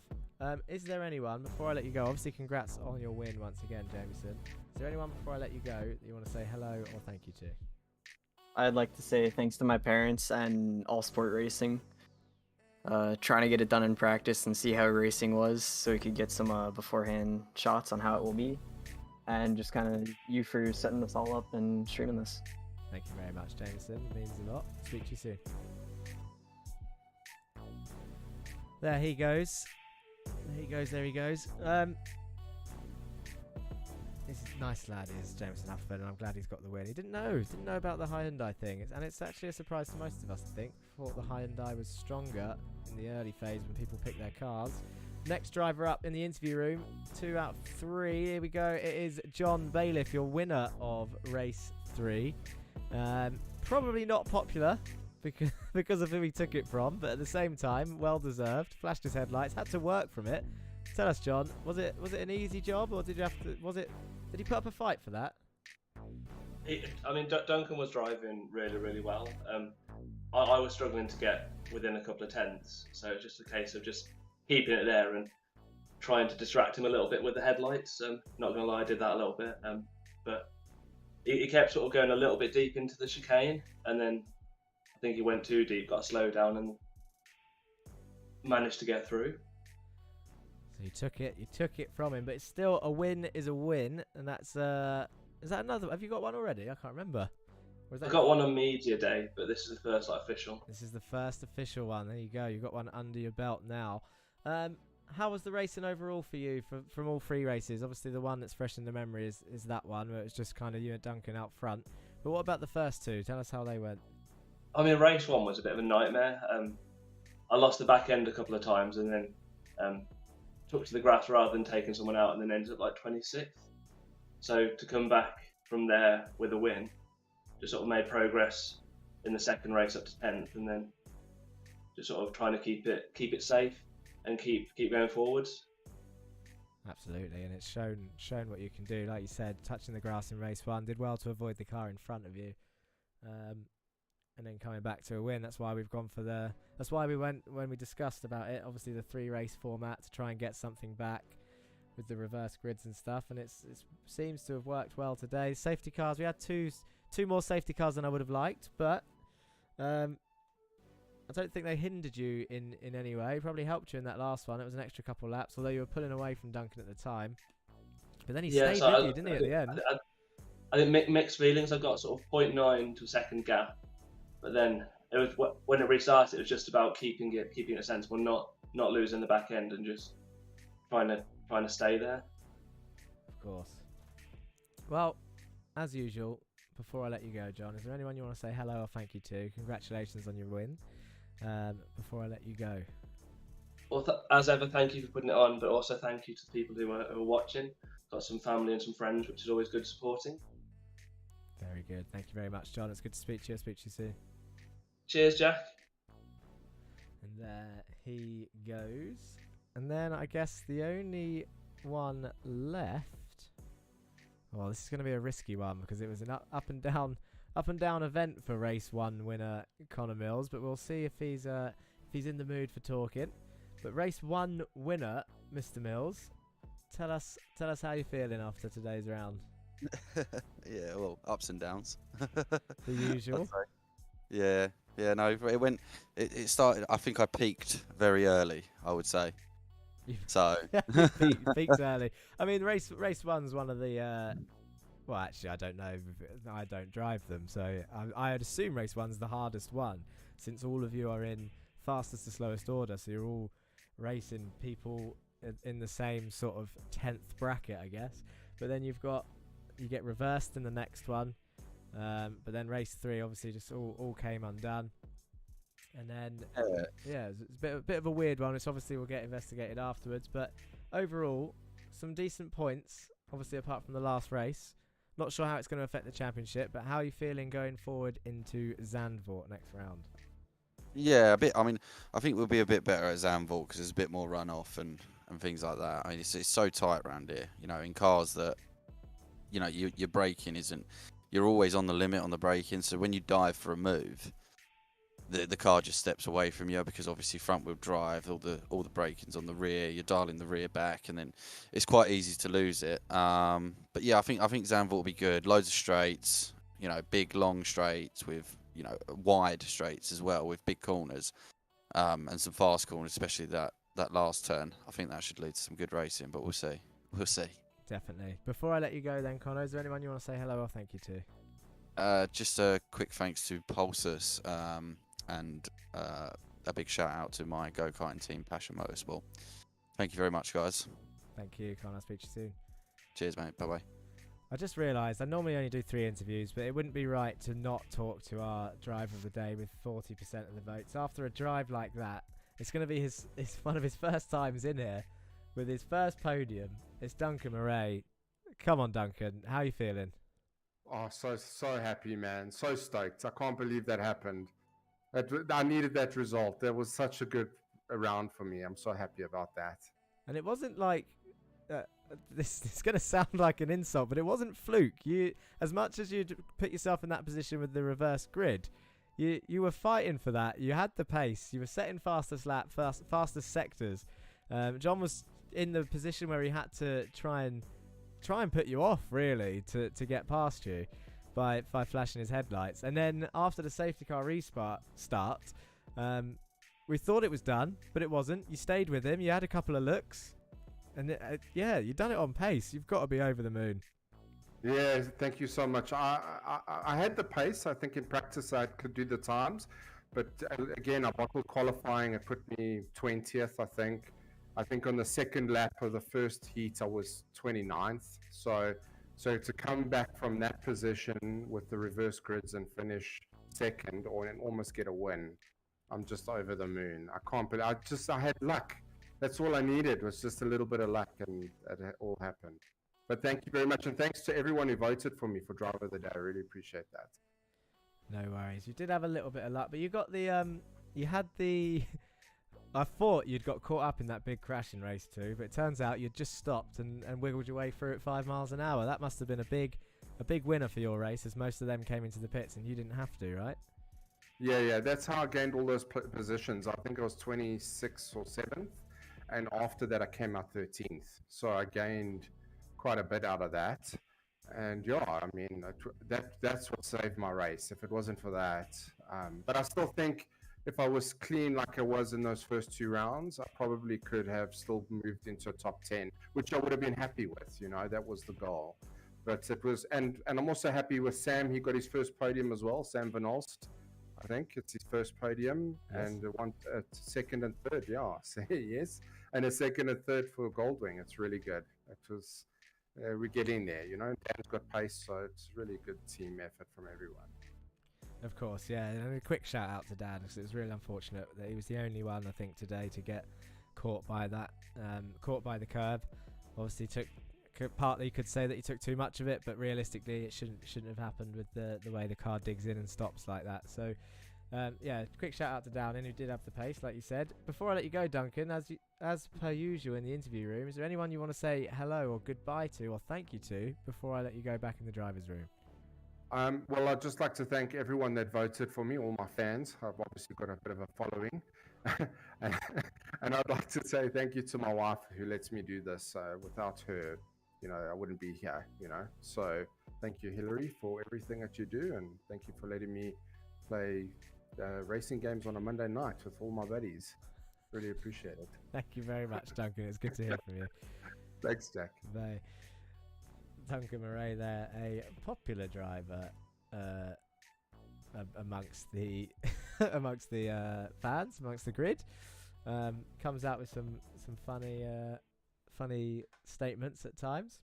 Is there anyone, before I let you go, obviously congrats on your win once again, Jameson. Is there anyone before I let you go that you want to say hello or thank you to? I'd like to say thanks to my parents and All Sport Racing. Trying to get it done in practice and see how racing was so we could get some beforehand shots on how it will be. And just kind of you for setting this all up and streaming this. Thank you very much, Jameson. It means a lot. Speak to you soon. There he goes. There he goes. He's a nice lad, is Jameson Huffman, and I'm glad he's got the win. He didn't know about the Hyundai thing, and it's actually a surprise to most of us, I think. Thought the Hyundai was stronger in the early phase when people picked their cars. Next driver up in the interview room, 2 out of 3. Here we go. It is John Bailiff, your winner of race 3. Probably not popular because of who he took it from, but at the same time, well deserved. Flashed his headlights, had to work from it. Tell us, John, was it an easy job, or did you have to? Did he put up a fight for that? Duncan was driving really, really well. I was struggling to get within a couple of tenths, so it's just a case of just keeping it there and trying to distract him a little bit with the headlights. Not gonna lie, I did that a little bit, but he kept sort of going a little bit deep into the chicane, and then I think he went too deep, got a slow down, and managed to get through. So you took it from him, but it's still a win is a win, and that's is that another? Have you got one already? I can't remember. I got one on media day, but this is the first official. This is the first official one. There you go. You've got one under your belt now. How was the racing overall for you from all 3 races? Obviously, the one that's fresh in the memory is that one where it's just kind of you and Duncan out front. But what about the first 2? Tell us how they went. Race 1 was a bit of a nightmare. I lost the back end a couple of times, and then took to the grass rather than taking someone out, and then ended up like 26th. So to come back from there with a win, just sort of made progress in the second race up to 10th, and then just sort of trying to keep it safe and keep going forwards. Absolutely, and it's shown what you can do. Like you said, touching the grass in race 1, did well to avoid the car in front of you, and then coming back to a win. That's why we've gone for that's why we went when we discussed about it. Obviously, the 3 race format to try and get something back with the reverse grids and stuff, and it seems to have worked well today. Safety cars, we had two more safety cars than I would have liked, but I don't think they hindered you in any way. Probably helped you in that last one. It was an extra couple laps, although you were pulling away from Duncan at the time. But then he stayed with you, didn't he, at the end? I think mixed feelings. I got sort of 0.9 to a second gap, but then it was when it restarted. It was just about keeping it sensible, not losing the back end, and just trying to stay there. Of course. Well, as usual, before I let you go, John, is there anyone you want to say hello or thank you to? Congratulations on your win. Before I let you go. Well, as ever, thank you for putting it on, but also thank you to the people who are watching. Got some family and some friends, which is always good supporting. Very good. Thank you very much, John. It's good to speak to you. I'll speak to you soon. Cheers, Jack. And there he goes. And then I guess the only one left. Well, this is going to be a risky one because it was an up and down event for race 1 winner Connor Mills. But we'll see if he's in the mood for talking. But race 1 winner, Mr. Mills, tell us how you're feeling after today's round. Yeah, well, ups and downs. The usual. Yeah, no, it started, I think I peaked very early, I would say. So peaked early. I mean, race 1's one of the well, actually, I don't know. I don't drive them, so I'd assume race 1's the hardest one, since all of you are in fastest to slowest order, so you're all racing people in the same sort of 10th bracket, I guess. But then you get reversed in the next one, but then race 3 obviously just all came undone. And then, it's a bit of a weird one, which obviously will get investigated afterwards. But overall, some decent points, obviously, apart from the last race. Not sure how it's going to affect the championship, but how are you feeling going forward into Zandvoort next round? yeah, a bit. I mean, I think we'll be a bit better at Zandvoort because there's a bit more runoff and things like that. I mean, it's so tight around here. You know, in cars that, you know, your braking isn't. You're always on the limit on the braking. So when you dive for a move, the car just steps away from you because obviously front wheel drive, all the braking's on the rear. You're dialing the rear back, and then it's quite easy to lose it. But yeah, I think Zandvoort will be good. Loads of straights, you know, big long straights with, you know, wide straights as well with big corners, and some fast corners, especially that last turn. I think that should lead to some good racing, but we'll see. We'll see. Definitely. Before I let you go, then, Connor, is there anyone you want to say hello or thank you to? Just a quick thanks to Pulsus. And a big shout out to my go-karting team, Passion Motorsport. Thank you very much, guys. Thank you, Connor. I'll speak to you soon. Cheers, mate. Bye-bye. I just realised I normally only do 3 interviews, but it wouldn't be right to not talk to our driver of the day with 40% of the votes. After a drive like that, it's going to be it's one of his first times in here with his first podium. It's Duncan Murray. Come on, Duncan. How are you feeling? Oh, so happy, man. So stoked. I can't believe that happened. I needed that result. That was such a good round for me. I'm so happy about that. And it wasn't like this is going to sound like an insult, but it wasn't fluke. You, as much as you put yourself in that position with the reverse grid, you were fighting for that. You had the pace. You were setting fastest lap, fastest sectors. John was in the position where he had to try and put you off, really, to get past you by flashing his headlights. And then after the safety car start, we thought it was done, but it wasn't. You stayed with him. You had a couple of looks. And you done it on pace. You've got to be over the moon. Yeah, thank you so much. I had the pace. I think in practice I could do the times. But again, I bottled qualifying. It put me 20th, I think. I think on the second lap of the first heat, I was 29th. So to come back from that position with the reverse grids and finish second and almost get a win, I'm just over the moon. I can't believe I had luck. That's all I needed was just a little bit of luck, and it all happened. But thank you very much, and thanks to everyone who voted for me for driver of the day. I really appreciate that. No worries. You did have a little bit of luck, but you got the I thought you'd got caught up in that big crash in race 2, but it turns out you'd just stopped and wiggled your way through at 5 miles an hour. That must have been a big winner for your race, as most of them came into the pits and you didn't have to, right? Yeah. That's how I gained all those positions. I think I was 26th or 7th, and after that I came out 13th. So I gained quite a bit out of that. And yeah, I mean, that's what saved my race. If it wasn't for that, but I still think if I was clean like I was in those first 2 rounds, I probably could have still moved into a top 10, which I would have been happy with. You know, that was the goal. But it was, and I'm also happy with Sam. He got his first podium as well. Sam Van Alst, I think it's his first podium, yes. And one second and third. Yeah, so yes, and a second and third for Goldwing. It's really good. It was. We're getting there, you know. Dan's got pace, so it's really good team effort from everyone. Of course, yeah. And a quick shout out to Dan, because it was really unfortunate that he was the only one, I think, today to get caught by that, caught by the curb. Obviously partly you could say that he took too much of it, but realistically it shouldn't have happened with the way the car digs in and stops like that. So yeah, quick shout out to Downing, who did have the pace, like you said. Before I let you go, Duncan, as per usual in the interview room, is there anyone you want to say hello or goodbye to or thank you to before I let you go back in the driver's room? Well, I'd just like to thank everyone that voted for me, all my fans. I've obviously got a bit of a following. and I'd like to say thank you to my wife who lets me do this. Without her, I wouldn't be here, So thank you, Hillary, for everything that you do. And thank you for letting me play racing games on a Monday night with all my buddies. Really appreciate it. Thank you very much, Duncan. It's good to hear from you. Thanks, Jack. Bye. Duncan Murray there, a popular driver amongst the fans, amongst the grid. Comes out with some funny statements at times,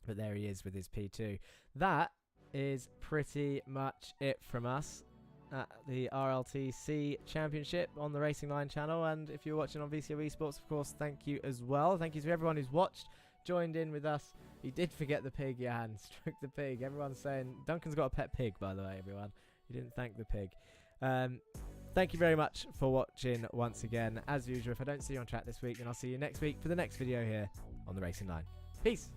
but there he is with his P2. That is pretty much it from us at the RLTC Championship on the Racing Line channel. And if you're watching on VCO eSports, of course, thank you as well. Thank you to everyone who's watched, joined in with us. He did forget the pig, Jan. Struck the pig. Everyone's saying Duncan's got a pet pig, by the way, everyone. He didn't thank the pig. Thank you very much for watching once again. As usual, if I don't see you on chat this week, then I'll see you next week for the next video here on the Racing Line. Peace.